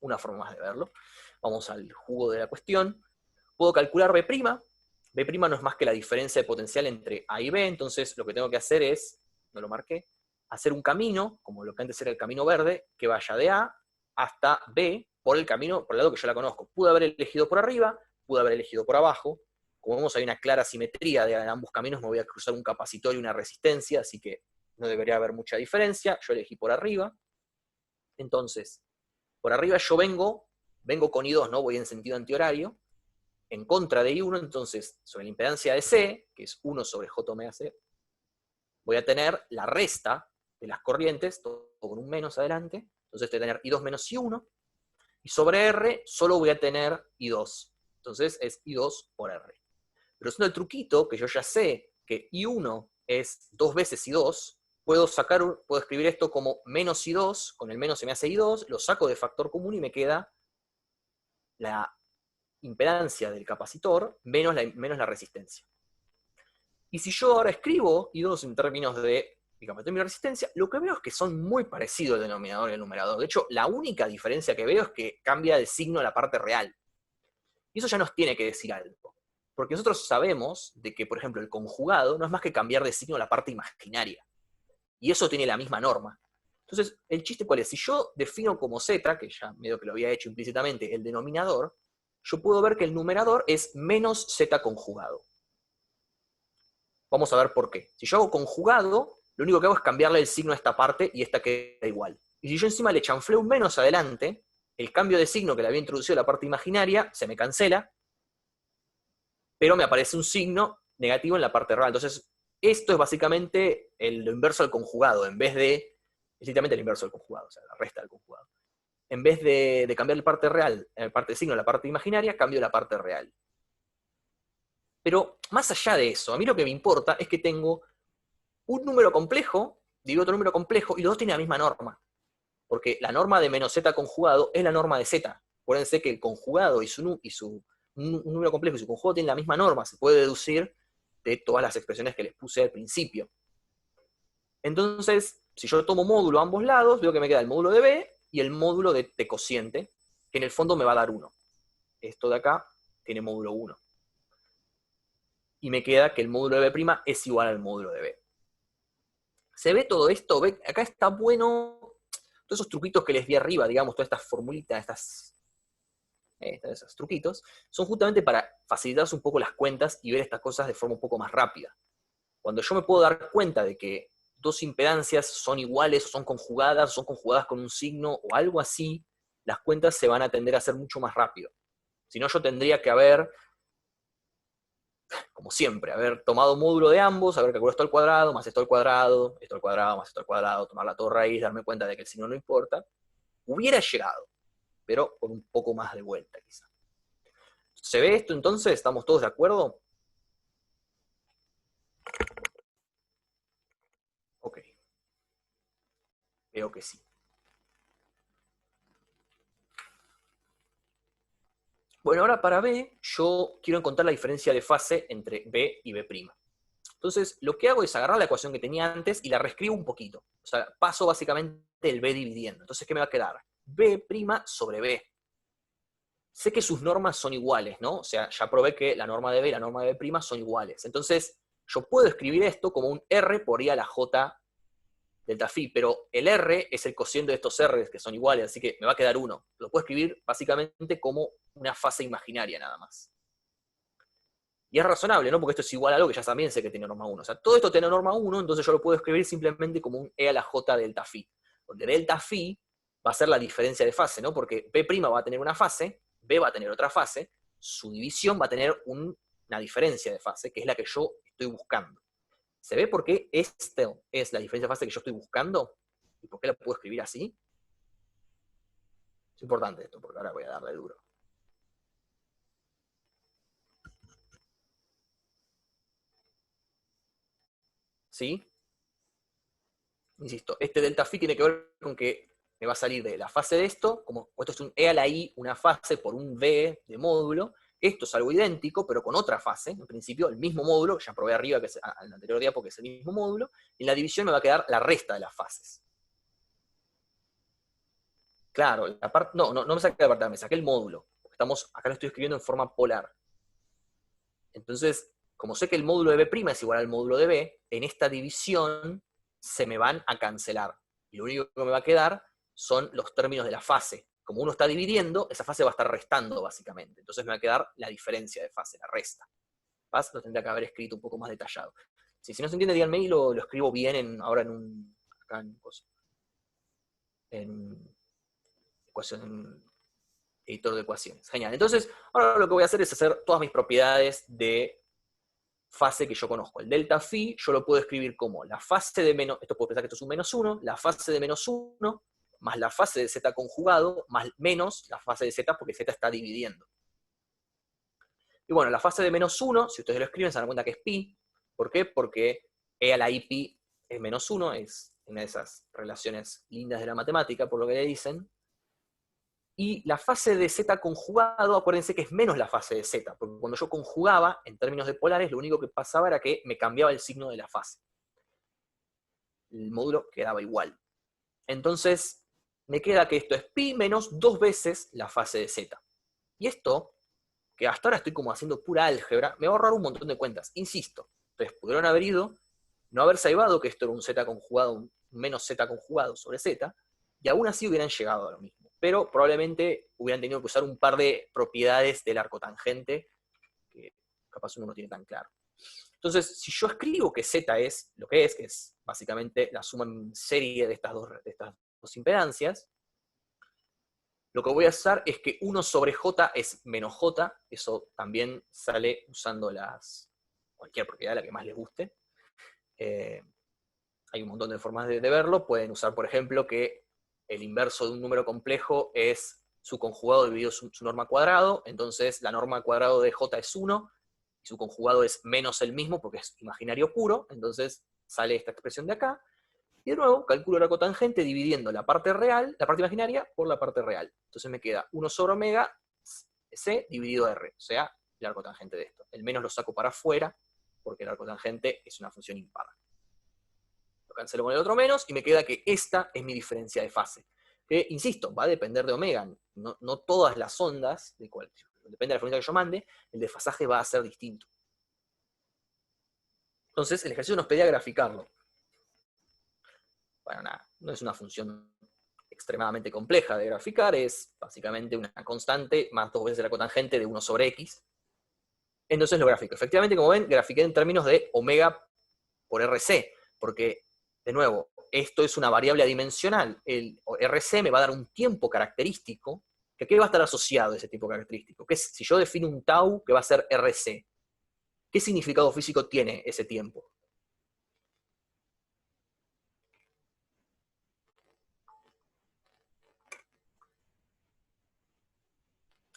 Speaker 1: Una forma más de verlo. Vamos al jugo de la cuestión. Puedo calcular B'. B' no es más que la diferencia de potencial entre A y B, entonces lo que tengo que hacer es, no lo marqué, hacer un camino, como lo que antes era el camino verde, que vaya de A hasta B por el camino, por el lado que yo la conozco. Pude haber elegido por arriba, pude haber elegido por abajo. Como vemos, hay una clara simetría de ambos caminos. Me voy a cruzar un capacitor y una resistencia, así que no debería haber mucha diferencia. Yo elegí por arriba. Entonces, por arriba yo vengo con I2, ¿no? Voy en sentido antihorario, en contra de I1, entonces, sobre la impedancia de C, que es 1 sobre J omega C, voy a tener la resta de las corrientes, todo con un menos adelante, entonces voy a tener I2 menos I1, y sobre R solo voy a tener I2. Entonces es I2 por R. Pero usando el truquito, que yo ya sé que I1 es 2 veces I2, puedo escribir esto como menos I2, con el menos se me hace I2, lo saco de factor común y me queda la impedancia del capacitor menos la resistencia. Y si yo ahora escribo I2 en términos de capacitor y resistencia, lo que veo es que son muy parecidos el denominador y el numerador. De hecho, la única diferencia que veo es que cambia de signo a la parte real. Y eso ya nos tiene que decir algo. Porque nosotros sabemos de que, por ejemplo, el conjugado no es más que cambiar de signo a la parte imaginaria. Y eso tiene la misma norma. Entonces, ¿el chiste cuál es? Si yo defino como z, que ya medio que lo había hecho implícitamente, el denominador, yo puedo ver que el numerador es menos z conjugado. Vamos a ver por qué. Si yo hago conjugado, lo único que hago es cambiarle el signo a esta parte y esta queda igual. Y si yo encima le chanfleo un menos adelante, el cambio de signo que le había introducido la parte imaginaria se me cancela, pero me aparece un signo negativo en la parte real. Entonces, esto es básicamente lo inverso al conjugado, en vez de, es literalmente el inverso del conjugado, o sea, la resta del conjugado. En vez de cambiar la parte real, la parte de signo a la parte imaginaria, cambio la parte real. Pero más allá de eso, a mí lo que me importa es que tengo un número complejo, divido otro número complejo, y los dos tienen la misma norma. Porque la norma de menos z conjugado es la norma de z. Acuérdense que el conjugado un número complejo y su conjugado tienen la misma norma, se puede deducir de todas las expresiones que les puse al principio. Entonces, si yo tomo módulo a ambos lados, veo que me queda el módulo de B y el módulo de T cociente, que en el fondo me va a dar 1. Esto de acá tiene módulo 1. y me queda que el módulo de B' es igual al módulo de B. ¿Se ve todo esto? ¿Ve? Acá está bueno, todos esos truquitos que les di arriba, digamos, todas estas formulitas, esos truquitos, son justamente para facilitarse un poco las cuentas y ver estas cosas de forma un poco más rápida. Cuando yo me puedo dar cuenta de que dos impedancias son iguales, son conjugadas con un signo o algo así, las cuentas se van a tender a hacer mucho más rápido. Si no, yo tendría que haber, como siempre, haber tomado módulo de ambos, haber calculado esto al cuadrado, más esto al cuadrado, esto al cuadrado, más esto al cuadrado, tomar la torre raíz, darme cuenta de que el signo no importa. Hubiera llegado, pero con un poco más de vuelta quizá. ¿Se ve esto entonces? ¿Estamos todos de acuerdo? Ok. Veo que sí. Bueno, ahora para B, yo quiero encontrar la diferencia de fase entre B y B'. Entonces, lo que hago es agarrar la ecuación que tenía antes y la reescribo un poquito. O sea, paso básicamente el B dividiendo. Entonces, ¿qué me va a quedar? B' sobre B. Sé que sus normas son iguales, ¿no? O sea, ya probé que la norma de B y la norma de B' son iguales. Entonces, yo puedo escribir esto como un R por I a la J delta phi, pero el R es el cociente de estos R's que son iguales, así que me va a quedar 1. Lo puedo escribir básicamente como una fase imaginaria nada más. Y es razonable, ¿no? Porque esto es igual a algo que ya también sé que tiene norma 1. O sea, todo esto tiene norma 1, entonces yo lo puedo escribir simplemente como un E a la J delta phi. Donde delta phi va a ser la diferencia de fase, ¿no? Porque B' va a tener una fase, B va a tener otra fase, su división va a tener una diferencia de fase, que es la que yo estoy buscando. ¿Se ve por qué esta es la diferencia de fase que yo estoy buscando? ¿Y por qué la puedo escribir así? Es importante esto, porque ahora voy a darle duro. ¿Sí? Insisto, este delta phi tiene que ver con que me va a salir de la fase de esto, como esto es un E a la I, una fase por un B de módulo. Esto es algo idéntico, pero con otra fase, en principio el mismo módulo, ya probé arriba que es al anterior diapo que es el mismo módulo, y en la división me va a quedar la resta de las fases. Claro, no me saqué la parte, me saqué el módulo. Acá lo estoy escribiendo en forma polar. Entonces, como sé que el módulo de B' es igual al módulo de B, en esta división se me van a cancelar. Y lo único que me va a quedar son los términos de la fase. Como uno está dividiendo, esa fase va a estar restando, básicamente. Entonces me va a quedar la diferencia de fase, la resta. Lo tendría que haber escrito un poco más detallado. Si no se entiende, díganme y lo escribo bien acá en un editor de ecuaciones. Genial. Entonces, ahora lo que voy a hacer es hacer todas mis propiedades de fase que yo conozco. El delta phi yo lo puedo escribir como la fase de menos, esto puedo pensar que esto es un menos 1, la fase de menos 1, más la fase de z conjugado, más menos la fase de z, porque z está dividiendo. Y bueno, la fase de menos 1, si ustedes lo escriben, se dan cuenta que es pi. ¿Por qué? Porque e a la i pi es menos 1, es una de esas relaciones lindas de la matemática, por lo que le dicen. Y la fase de z conjugado, acuérdense que es menos la fase de z, porque cuando yo conjugaba, en términos de polares, lo único que pasaba era que me cambiaba el signo de la fase. El módulo quedaba igual. Entonces, me queda que esto es pi menos 2 veces la fase de z. Y esto, que hasta ahora estoy como haciendo pura álgebra, me va a ahorrar un montón de cuentas. Insisto, entonces pudieron haber ido, no haber salvado que esto era un z conjugado, un menos z conjugado sobre z, y aún así hubieran llegado a lo mismo. Pero probablemente hubieran tenido que usar un par de propiedades del arcotangente que capaz uno no tiene tan claro. Entonces, si yo escribo que z es lo que es básicamente la suma en serie de estas dos impedancias, lo que voy a hacer es que 1 sobre j es menos j, eso también sale usando cualquier propiedad, la que más les guste. Hay un montón de formas de verlo, pueden usar, por ejemplo, que el inverso de un número complejo es su conjugado dividido su norma cuadrado, entonces la norma cuadrado de j es 1, y su conjugado es menos el mismo porque es imaginario puro, entonces sale esta expresión de acá, y de nuevo calculo el arcotangente dividiendo la parte real, la parte imaginaria, por la parte real. Entonces me queda 1 sobre omega c dividido r, o sea, el arcotangente de esto. El menos lo saco para afuera, porque el arcotangente es una función impar. Lo cancelo con el otro menos, y me queda que esta es mi diferencia de fase. Que, insisto, va a depender de omega. No todas las ondas, depende de la frecuencia que yo mande, el desfasaje va a ser distinto. Entonces, el ejercicio nos pedía graficarlo. Bueno, nada, no es una función extremadamente compleja de graficar, es básicamente una constante más 2 veces la cotangente de 1 sobre x. Entonces lo grafico. Efectivamente, como ven, grafiqué en términos de omega por RC, porque, de nuevo, esto es una variable adimensional. El RC me va a dar un tiempo característico, que ¿qué va a estar asociado a ese tiempo característico? Que si yo defino un tau que va a ser RC, ¿qué significado físico tiene ese tiempo?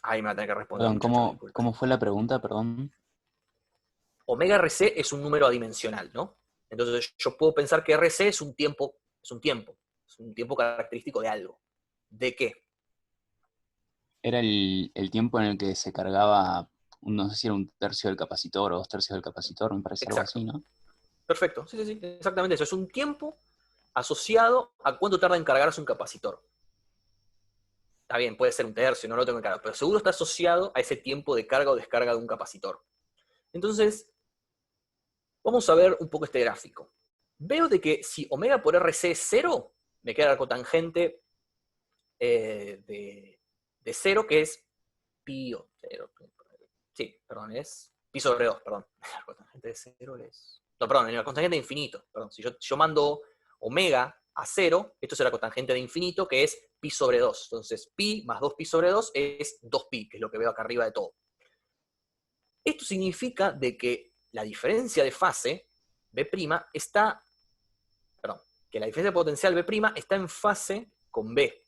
Speaker 1: Ahí me va a tener que responder,
Speaker 6: Perdón,
Speaker 1: muchachos, disculpen.
Speaker 6: ¿cómo fue la pregunta? Perdón.
Speaker 1: Omega RC es un número adimensional, ¿no? Entonces yo puedo pensar que RC es un tiempo característico de algo. ¿De qué?
Speaker 6: Era el tiempo en el que se cargaba, no sé si era un tercio del capacitor o 2 tercios del capacitor, me parece algo
Speaker 1: Exacto.
Speaker 6: así, ¿no?
Speaker 1: Perfecto, sí, exactamente eso. Es un tiempo asociado a cuánto tarda en cargarse un capacitor. Está bien, puede ser un tercio, no lo tengo claro, pero seguro está asociado a ese tiempo de carga o descarga de un capacitor. Entonces, vamos a ver un poco este gráfico. Veo de que si omega por RC es 0, me queda la cotangente de 0, que es pi o 0. Sí, perdón, es pi sobre 2, perdón. La cotangente de 0 es... No, perdón, la cotangente de infinito. Perdón, si yo mando omega a 0, esto es la cotangente de infinito, que es pi sobre 2. Entonces, pi más 2pi sobre 2 es 2pi, que es lo que veo acá arriba de todo. Esto significa de que la diferencia de fase, B' está... Perdón, que la diferencia potencial B' está en fase con B.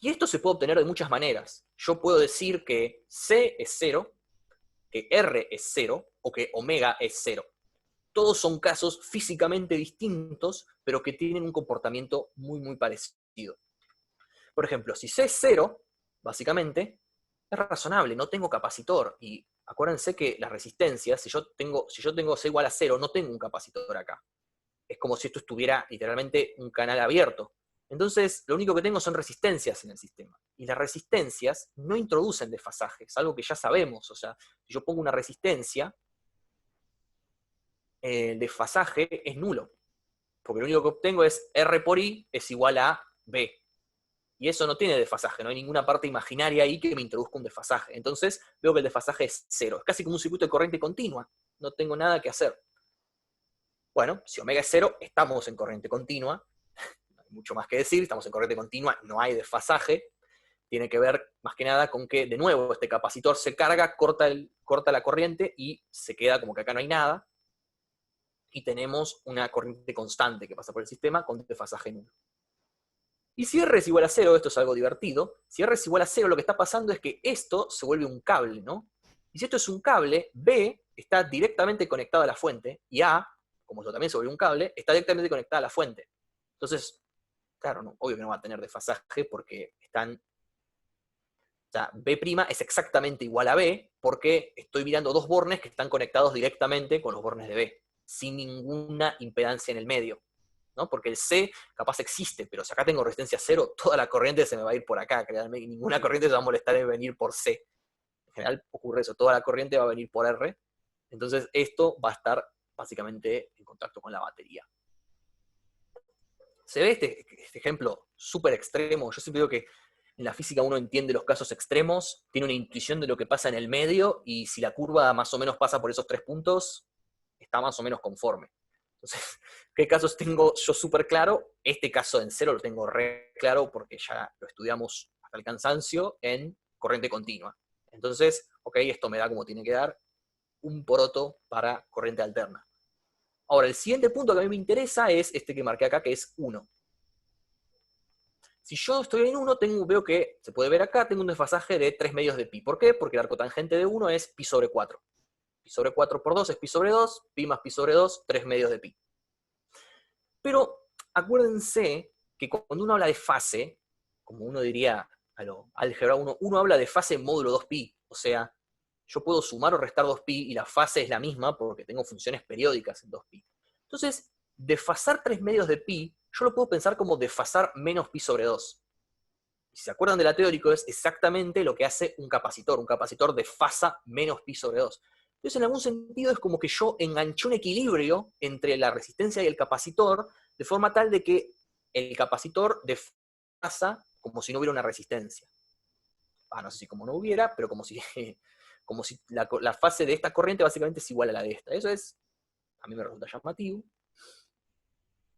Speaker 1: Y esto se puede obtener de muchas maneras. Yo puedo decir que C es 0, que R es 0, o que omega es 0. Todos son casos físicamente distintos, pero que tienen un comportamiento muy, muy parecido. Por ejemplo, si C es 0, básicamente, es razonable, no tengo capacitor. Y acuérdense que las resistencias, si yo tengo C igual a 0, no tengo un capacitor acá. Es como si esto estuviera literalmente un canal abierto. Entonces, lo único que tengo son resistencias en el sistema. Y las resistencias no introducen desfasaje, es algo que ya sabemos. O sea, si yo pongo una resistencia, el desfasaje es nulo. Porque lo único que obtengo es R por I es igual a B. Y eso no tiene desfasaje, no hay ninguna parte imaginaria ahí que me introduzca un desfasaje. Entonces, veo que el desfasaje es 0. Es casi como un circuito de corriente continua. No tengo nada que hacer. Bueno, si omega es 0, estamos en corriente continua. No hay mucho más que decir, estamos en corriente continua, no hay desfasaje. Tiene que ver más que nada con que, de nuevo, este capacitor se carga, corta la corriente y se queda como que acá no hay nada. Y tenemos una corriente constante que pasa por el sistema con desfasaje nulo. Y si R es igual a 0, esto es algo divertido, si R es igual a 0, lo que está pasando es que esto se vuelve un cable, ¿no? Y si esto es un cable, B está directamente conectado a la fuente, y A, como esto también se vuelve un cable, está directamente conectada a la fuente. Entonces, claro, no, obvio que no va a tener desfasaje porque están... O sea, B' es exactamente igual a B porque estoy mirando dos bornes que están conectados directamente con los bornes de B, sin ninguna impedancia en el medio, ¿no? Porque el C capaz existe, pero si acá tengo resistencia 0, toda la corriente se me va a ir por acá, créanme, y ninguna corriente se va a molestar en venir por C. En general ocurre eso, toda la corriente va a venir por R, entonces esto va a estar básicamente en contacto con la batería. Se ve este ejemplo súper extremo. Yo siempre digo que en la física uno entiende los casos extremos, tiene una intuición de lo que pasa en el medio, y si la curva más o menos pasa por esos 3 puntos, está más o menos conforme. Entonces, ¿qué casos tengo yo súper claro? Este caso en 0 lo tengo re claro porque ya lo estudiamos hasta el cansancio en corriente continua. Entonces, ok, esto me da como tiene que dar un poroto para corriente alterna. Ahora, el siguiente punto que a mí me interesa es este que marqué acá, que es 1. Si yo estoy en 1, veo que, se puede ver acá, tengo un desfasaje de 3 medios de pi. ¿Por qué? Porque el arcotangente de 1 es pi sobre 4. Pi sobre 4 por 2 es pi sobre 2, pi más pi sobre 2, 3 medios de pi. Pero acuérdense que cuando uno habla de fase, como uno diría a lo álgebra 1, uno habla de fase módulo 2pi. O sea, yo puedo sumar o restar 2pi y la fase es la misma porque tengo funciones periódicas en 2pi. Entonces, desfasar 3 medios de pi, yo lo puedo pensar como desfasar menos pi sobre 2. Si se acuerdan de la teórico, es exactamente lo que hace un capacitor. Un capacitor desfasa menos pi sobre 2. Entonces, en algún sentido, es como que yo enganché un equilibrio entre la resistencia y el capacitor, de forma tal de que el capacitor desfasa como si no hubiera una resistencia. No sé si como no hubiera, pero como si, como si la fase de esta corriente básicamente es igual a la de esta. Eso es, a mí me resulta llamativo.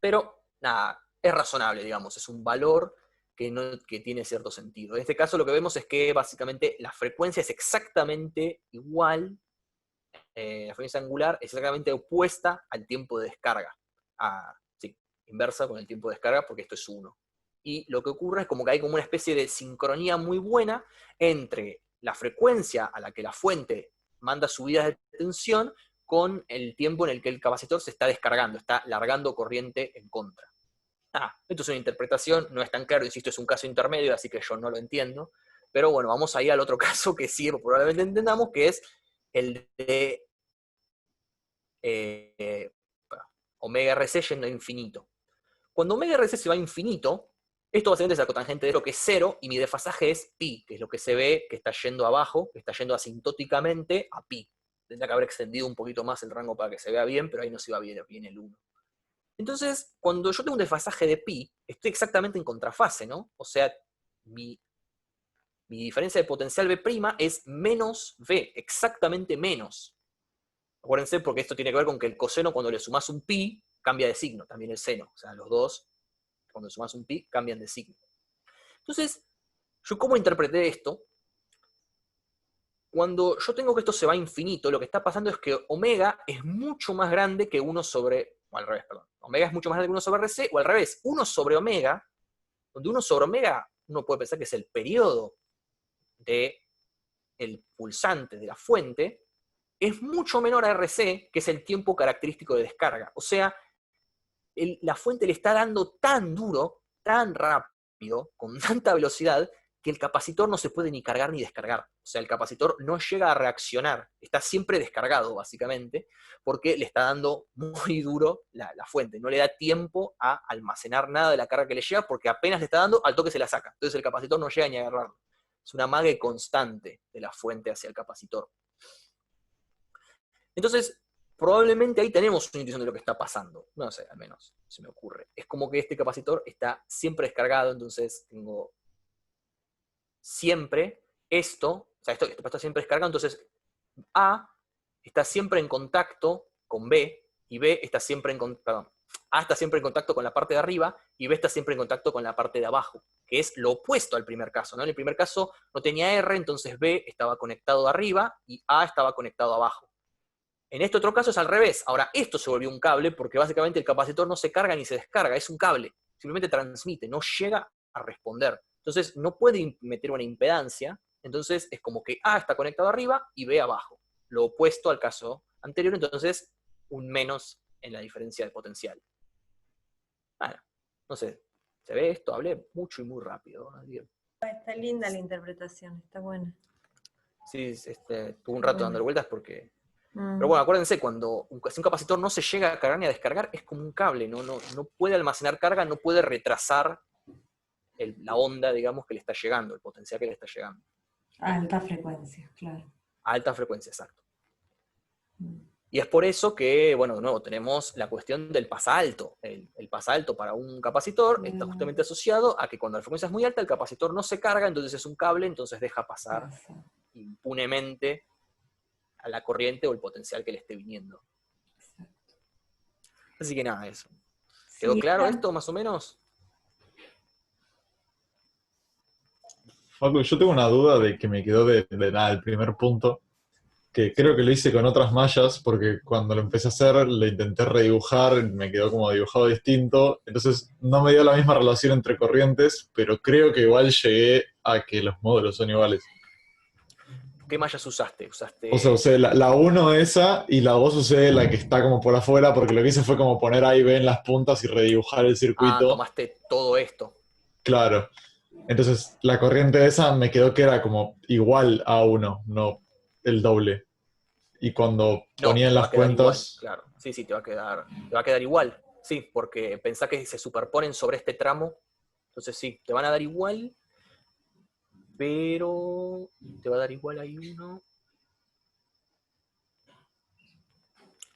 Speaker 1: Pero, nada, es razonable, digamos, es un valor que tiene cierto sentido. En este caso lo que vemos es que básicamente la frecuencia es exactamente igual, la frecuencia angular es exactamente opuesta al tiempo de descarga. Sí, inversa con el tiempo de descarga, porque esto es 1. Y lo que ocurre es como que hay como una especie de sincronía muy buena entre la frecuencia a la que la fuente manda subidas de tensión con el tiempo en el que el capacitor se está descargando, está largando corriente en contra. Esto es una interpretación, no es tan claro, insisto, es un caso intermedio, así que yo no lo entiendo. Pero bueno, vamos a ir al otro caso que sí probablemente entendamos, que es el de omega RC yendo a infinito. Cuando omega RC se va a infinito, esto básicamente es la cotangente de lo que es 0, y mi desfasaje es pi, que es lo que se ve que está yendo abajo, que está yendo asintóticamente a pi. Tendría que haber extendido un poquito más el rango para que se vea bien, pero ahí no se va bien el 1. Entonces, cuando yo tengo un desfasaje de pi, estoy exactamente en contrafase, ¿no? O sea, mi diferencia de potencial B' es menos V, exactamente menos. Acuérdense, porque esto tiene que ver con que el coseno, cuando le sumas un pi, cambia de signo, también el seno. O sea, los dos, cuando le sumas un pi, cambian de signo. Entonces, ¿yo cómo interpreté esto? Cuando yo tengo que esto se va a infinito, lo que está pasando es que omega es mucho más grande que 1 sobre... O al revés, perdón. Omega es mucho más grande que 1 sobre RC, o al revés, 1 sobre omega, donde 1 sobre omega, uno puede pensar que es el periodo del pulsante de la fuente, es mucho menor a RC, que es el tiempo característico de descarga. O sea, la fuente le está dando tan duro, tan rápido, con tanta velocidad, que el capacitor no se puede ni cargar ni descargar. O sea, el capacitor no llega a reaccionar, está siempre descargado, básicamente, porque le está dando muy duro la fuente. No le da tiempo a almacenar nada de la carga que le llega, porque apenas le está dando, al toque se la saca. Entonces el capacitor no llega ni a agarrarlo. Es una mague constante de la fuente hacia el capacitor. Entonces, probablemente ahí tenemos una intuición de lo que está pasando. No sé, al menos se me ocurre. Es como que este capacitor está siempre descargado, entonces tengo siempre esto, o sea, esto está siempre descargado, entonces A está siempre en contacto con B, y B está siempre A está siempre en contacto con la parte de arriba, y B está siempre en contacto con la parte de abajo, que es lo opuesto al primer caso, ¿no? En el primer caso no tenía R, entonces B estaba conectado arriba, y A estaba conectado abajo. En este otro caso es al revés. Ahora, esto se volvió un cable, porque básicamente el capacitor no se carga ni se descarga, es un cable. Simplemente transmite, no llega a responder. Entonces, no puede meter una impedancia. Entonces, es como que A está conectado arriba y B abajo. Lo opuesto al caso anterior, entonces, un menos en la diferencia de potencial. Bueno, no sé, ¿se ve esto? Hablé mucho y muy rápido.
Speaker 4: Está linda la interpretación, está buena.
Speaker 1: Sí, tuve un rato
Speaker 4: Bueno.
Speaker 1: dándole vueltas porque... Pero bueno, acuérdense, cuando un capacitor no se llega a cargar ni a descargar, es como un cable, no puede almacenar carga, no puede retrasar la onda, digamos, que le está llegando, el potencial que le está llegando.
Speaker 4: A alta frecuencia, claro.
Speaker 1: A alta frecuencia, exacto. Y es por eso que, bueno, de nuevo, tenemos la cuestión del pasalto. El pasalto para un capacitor está justamente asociado a que cuando la frecuencia es muy alta, el capacitor no se carga, entonces es un cable, entonces deja pasar impunemente a la corriente o el potencial que le esté viniendo. Así que nada, eso. ¿Quedó claro esto, más o menos?
Speaker 7: Facu, yo tengo una duda de que me quedó de nada, el primer punto, que creo que lo hice con otras mallas, porque cuando lo empecé a hacer, le intenté redibujar, me quedó como dibujado distinto, entonces no me dio la misma relación entre corrientes, pero creo que igual llegué a que los módulos son iguales.
Speaker 1: ¿Qué mallas usaste?
Speaker 7: O sea, usé la 1 esa y la 2 usé la que está como por afuera, porque lo que hice fue como poner A y B en las puntas y redibujar el circuito.
Speaker 1: Tomaste todo esto.
Speaker 7: Claro. Entonces, la corriente esa me quedó que era como igual a 1, no el doble. Y cuando ponía en las cuentas...
Speaker 1: Igual, claro. Sí, te va a quedar igual. Sí, porque pensá que se superponen sobre este tramo. Entonces sí, te van a dar igual, pero te va a dar igual ahí uno.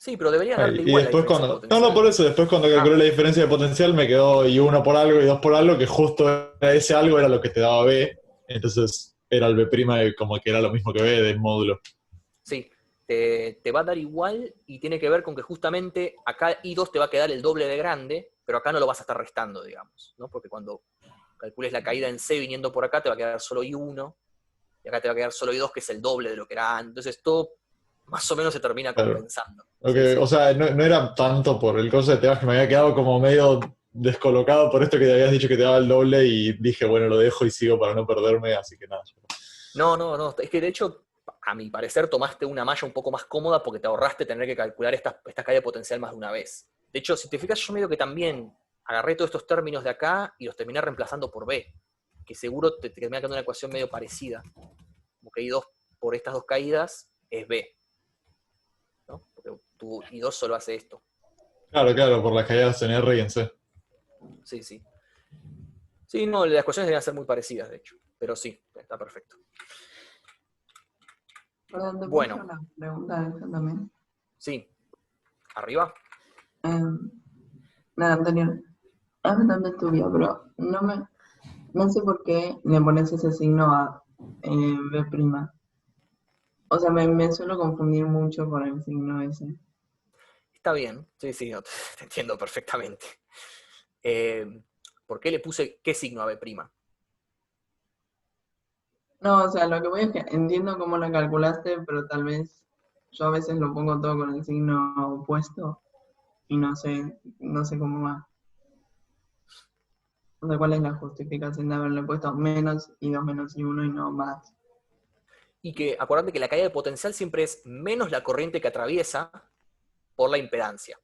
Speaker 1: Sí, pero debería
Speaker 7: Ah,
Speaker 1: darte
Speaker 7: y
Speaker 1: igual la
Speaker 7: después
Speaker 1: diferencia de
Speaker 7: cuando. No,
Speaker 1: potencial.
Speaker 7: no, por eso, después cuando calculé
Speaker 1: Ah.
Speaker 7: la diferencia de potencial me quedó y 1 por algo y 2 por algo, que justo era ese algo era lo que te daba B. Entonces era el B' como que era lo mismo que B del módulo.
Speaker 1: Sí, te va a dar igual y tiene que ver con que justamente acá I2 te va a quedar el doble de grande, pero acá no lo vas a estar restando, digamos, ¿no? Porque cuando calcules la caída en C viniendo por acá te va a quedar solo I1, y acá te va a quedar solo I2, que es el doble de lo que era antes. Entonces todo más o menos se termina
Speaker 7: Claro.
Speaker 1: compensando.
Speaker 7: Ok,
Speaker 1: Sí, sí.
Speaker 7: o sea, no era tanto por el costo de temas que me había quedado como medio descolocado por esto que te habías dicho que te daba el doble y dije, bueno, lo dejo y sigo para no perderme, así que nada.
Speaker 1: No, es que de hecho, a mi parecer, tomaste una malla un poco más cómoda porque te ahorraste tener que calcular esta caída potencial más de una vez. De hecho, si te fijas, yo medio que también agarré todos estos términos de acá y los terminé reemplazando por B, que seguro te termina quedando una ecuación medio parecida. Como que I2 por estas dos caídas es B, ¿no? Porque tu I2 solo hace esto.
Speaker 7: Claro, por las caídas en R y en C.
Speaker 1: Sí, sí. Sí, no, las ecuaciones deben ser muy parecidas, de hecho. Pero sí, está perfecto.
Speaker 8: Perdón, ¿te puedo
Speaker 1: Bueno.
Speaker 8: hacer una pregunta esa también?
Speaker 1: Sí. ¿Arriba?
Speaker 8: Nada, Antonio, es bastante estúpido, pero no sé por qué le pones ese signo a B'. O sea, me suelo confundir mucho con el signo ese.
Speaker 1: Está bien. Sí, no, te entiendo perfectamente. ¿Por qué le puse qué signo a B'?
Speaker 8: No, o sea, lo que voy es que entiendo cómo lo calculaste, pero tal vez yo a veces lo pongo todo con el signo opuesto y no sé cómo va. O sea, ¿cuál es la justificación de haberle puesto menos y 2 menos y 1 y no más?
Speaker 1: Y que acordate que la caída de potencial siempre es menos la corriente que atraviesa por la impedancia.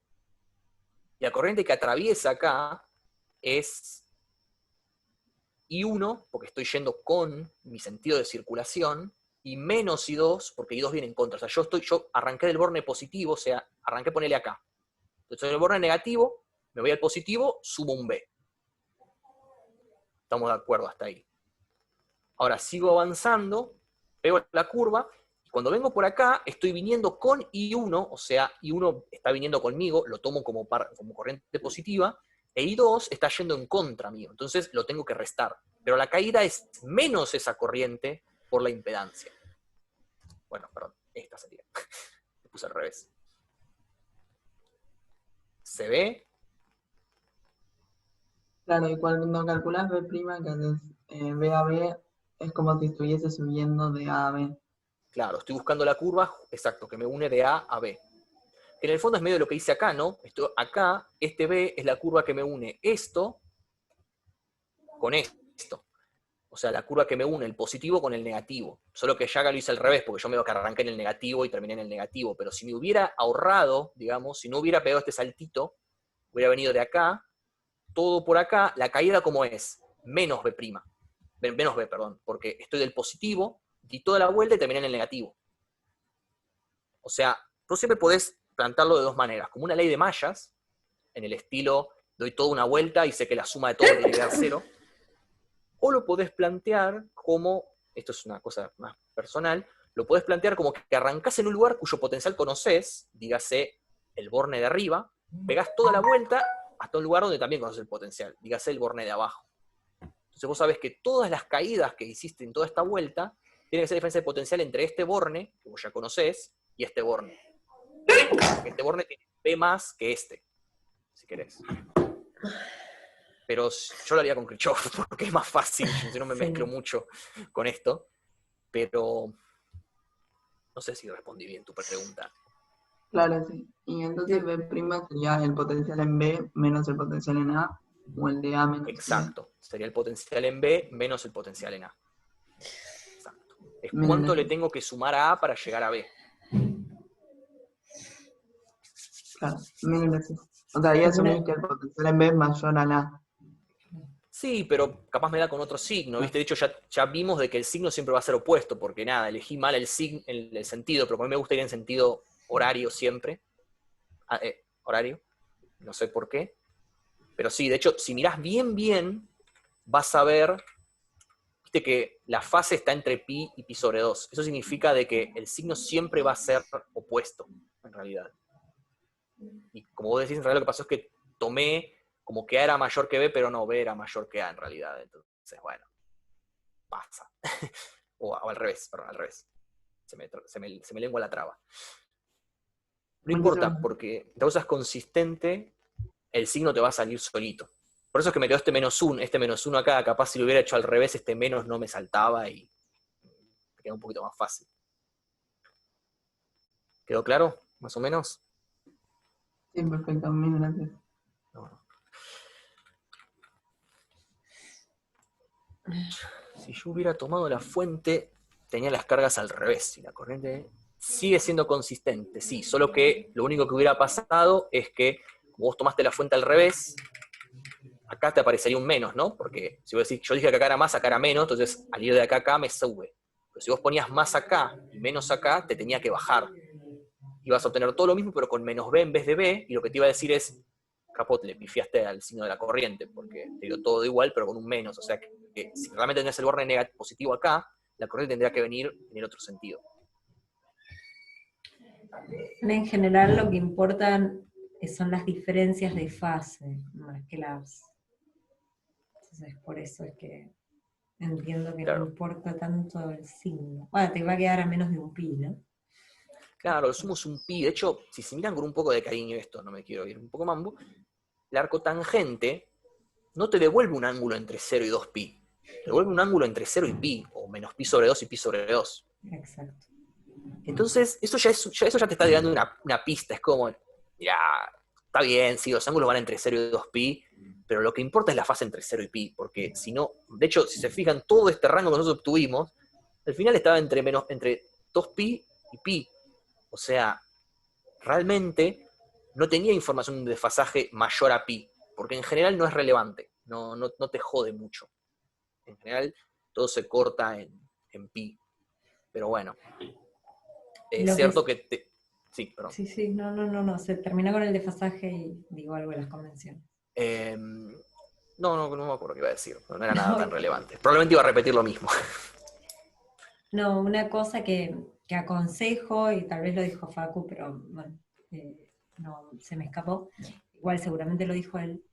Speaker 1: Y la corriente que atraviesa acá es I1, porque estoy yendo con mi sentido de circulación, y menos I2, porque I2 viene en contra. O sea, yo arranqué del borne positivo, o sea, arranqué ponerle acá. Entonces en el borne negativo, me voy al positivo, sumo un B. Estamos de acuerdo hasta ahí. Ahora sigo avanzando, pego la curva, y cuando vengo por acá, estoy viniendo con I1, o sea, I1 está viniendo conmigo, lo tomo como corriente positiva, e I2 está yendo en contra mío, entonces lo tengo que restar. Pero la caída es menos esa corriente por la impedancia. Bueno, perdón, esta sería. Lo puse al revés. ¿Se ve?
Speaker 8: Claro, y cuando calculas B', que haces B a B, es como si estuviese subiendo de A a B.
Speaker 1: Claro, estoy buscando la curva, exacto, que me une de A a B. Que en el fondo es medio de lo que hice acá, ¿no? Acá, este B es la curva que me une esto con esto. O sea, la curva que me une el positivo con el negativo. Solo que ya acá lo hice al revés, porque yo me veo que arranqué en el negativo y terminé en el negativo. Pero si me hubiera ahorrado, digamos, si no hubiera pegado este saltito, hubiera venido de acá, todo por acá, la caída como es, menos B'. Menos B, perdón, porque estoy del positivo, di toda la vuelta y terminé en el negativo. O sea, tú siempre podés plantearlo de dos maneras, como una ley de mallas, en el estilo, doy toda una vuelta y sé que la suma de todo tiene que dar 0, o lo podés plantear como, esto es una cosa más personal, lo podés plantear como que arrancás en un lugar cuyo potencial conoces, dígase el borne de arriba, pegás toda la vuelta hasta un lugar donde también conoces el potencial, dígase el borne de abajo. Entonces vos sabés que todas las caídas que hiciste en toda esta vuelta tiene que ser la diferencia de potencial entre este borne, que vos ya conocés, y este borne. Este borne tiene B más que este, si querés. Pero yo lo haría con Kirchhoff, porque es más fácil, si no me mezclo mucho con esto. Pero no sé si respondí bien tu pregunta.
Speaker 8: Claro, sí. Y entonces B' sería el potencial en B menos el potencial en A, o el de A menos
Speaker 1: Exacto. Sería el potencial en B menos el potencial en A. Exacto. Es
Speaker 8: Bien,
Speaker 1: cuánto le
Speaker 8: gracias.
Speaker 1: tengo que sumar a A para llegar a B.
Speaker 8: Claro, mil veces. O sea, ahí asumís que el potencial en B es mayor al A.
Speaker 1: Sí, pero capaz me da con otro signo, ¿viste? De hecho, ya vimos de que el signo siempre va a ser opuesto, porque nada, elegí mal el sentido, pero a mí me gusta ir en sentido horario siempre. Horario, no sé por qué. Pero sí, de hecho, si mirás bien, vas a ver, viste, que la fase está entre pi y pi sobre 2. Eso significa de que el signo siempre va a ser opuesto, en realidad. Y como vos decís, en realidad lo que pasó es que tomé como que A era mayor que B, pero no, B era mayor que A en realidad. Entonces, bueno, pasa. o al revés, perdón, al revés. Se me lengua la traba. No importa, porque te usas consistente, el signo te va a salir solito. Por eso es que me quedó este menos uno acá, capaz si lo hubiera hecho al revés, este menos no me saltaba y me queda un poquito más fácil. ¿Quedó claro? Más o menos.
Speaker 8: Sí, perfecto, mil gracias.
Speaker 1: No. Si yo hubiera tomado la fuente, tenía las cargas al revés, y la corriente sigue siendo consistente, sí, solo que lo único que hubiera pasado es que, como vos tomaste la fuente al revés, acá te aparecería un menos, ¿no? Porque si vos decís, yo dije que acá era más, acá era menos, entonces al ir de acá a acá me sube. Pero si vos ponías más acá y menos acá, te tenía que bajar. Ibas a obtener todo lo mismo, pero con menos B en vez de B, y lo que te iba a decir es, capot, le pifiaste al signo de la corriente, porque te dio todo igual, pero con un menos. O sea, que si realmente tenés el borde positivo acá, la corriente tendría que venir en el otro sentido.
Speaker 4: En general lo que importan son las diferencias de fase, más que las... Entonces por eso es que entiendo que
Speaker 1: Claro.
Speaker 4: no importa tanto el signo. Bueno, te va a quedar a menos de un pi, ¿no?
Speaker 1: Claro, somos un pi. De hecho, si se miran con un poco de cariño esto, no me quiero ir un poco mambo, el arco tangente no te devuelve un ángulo entre 0 y 2pi. Te devuelve un ángulo entre 0 y pi, o menos pi sobre 2 y pi sobre 2.
Speaker 4: Exacto.
Speaker 1: Entonces, eso ya te está dando una pista. Es como, mira, está bien, sí, los ángulos van entre 0 y 2pi, pero lo que importa es la fase entre 0 y pi, porque si no, de hecho, si se fijan, todo este rango que nosotros obtuvimos, al final estaba entre 2pi y pi. O sea, realmente no tenía información de un desfasaje mayor a pi, porque en general no es relevante, no te jode mucho. En general, todo se corta en pi. Pero bueno, es
Speaker 4: Lo
Speaker 1: cierto
Speaker 4: que...
Speaker 1: que... Sí, perdón.
Speaker 4: Sí, no, se terminó con el desfasaje y digo algo de las convenciones.
Speaker 1: No me acuerdo qué iba a decir, no era nada tan relevante. Probablemente iba a repetir lo mismo.
Speaker 4: No, una cosa que aconsejo, y tal vez lo dijo Facu, pero bueno, no, se me escapó, igual seguramente lo dijo él,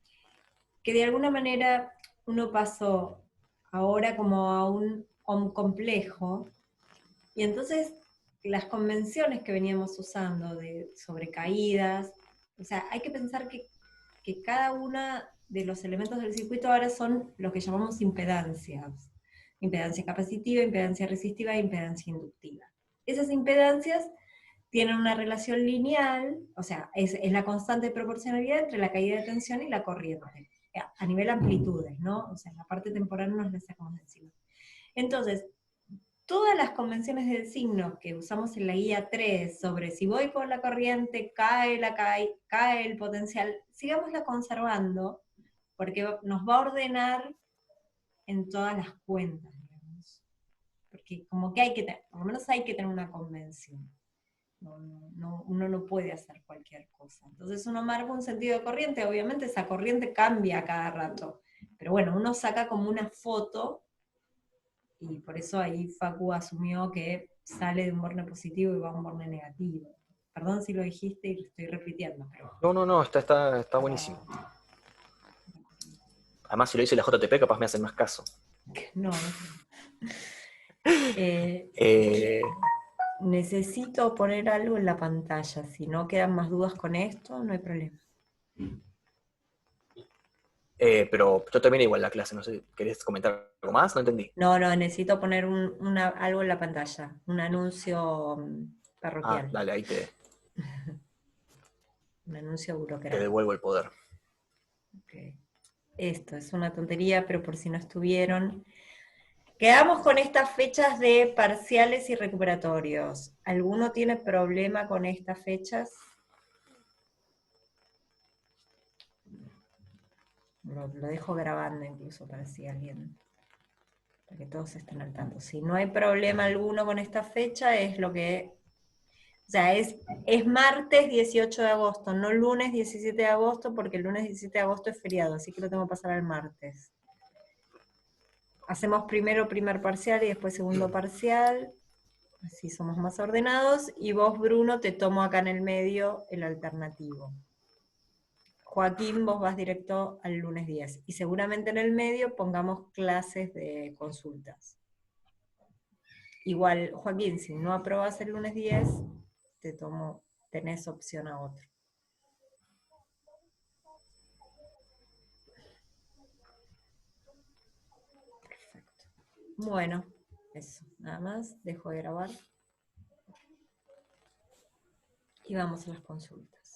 Speaker 4: que de alguna manera uno pasó ahora como a un complejo, y entonces las convenciones que veníamos usando de sobrecaídas, o sea, hay que pensar que cada uno de los elementos del circuito ahora son lo que llamamos impedancias. Impedancia capacitiva, impedancia resistiva e impedancia inductiva. Esas impedancias tienen una relación lineal, o sea, es la constante de proporcionalidad entre la caída de tensión y la corriente, a nivel amplitudes, ¿no? O sea, la parte temporal nos la sacamos de encima. Entonces, todas las convenciones del signo que usamos en la guía 3 sobre si voy por la corriente, cae el potencial, sigámosla conservando, porque nos va a ordenar en todas las cuentas, digamos. Porque como que por lo menos hay que tener una convención. Uno no puede hacer cualquier cosa. Entonces uno marca un sentido de corriente, obviamente esa corriente cambia cada rato, pero bueno, uno saca como una foto, y por eso ahí Facu asumió que sale de un borne positivo y va a un borne negativo. Perdón si lo dijiste y lo estoy repitiendo, pero...
Speaker 1: No, está buenísimo. Además, si lo dice la JTP, capaz me hacen más caso.
Speaker 4: No. Necesito poner algo en la pantalla. Si no quedan más dudas con esto, no hay problema.
Speaker 1: Pero yo terminé igual la clase, no sé, ¿querés comentar algo más? No entendí.
Speaker 4: No, necesito poner algo en la pantalla. Un anuncio parroquial.
Speaker 1: Dale, ahí te
Speaker 4: Un anuncio burocrático.
Speaker 1: devuelvo el poder.
Speaker 4: Okay. Esto es una tontería, pero por si no estuvieron. Quedamos con estas fechas de parciales y recuperatorios. ¿Alguno tiene problema con estas fechas? Lo dejo grabando incluso para si alguien, para que todos estén al tanto. Si no hay problema alguno con esta fecha, es lo que... O sea, es martes 18 de agosto, no lunes 17 de agosto, porque el lunes 17 de agosto es feriado, así que lo tengo que pasar al martes. Hacemos primero primer parcial y después segundo parcial. Así somos más ordenados. Y vos, Bruno, te tomo acá en el medio el alternativo. Joaquín, vos vas directo al lunes 10. Y seguramente en el medio pongamos clases de consultas. Igual, Joaquín, si no aprobas el lunes 10, tenés opción a otro. Perfecto. Bueno, eso, nada más. Dejo de grabar. Y vamos a las consultas.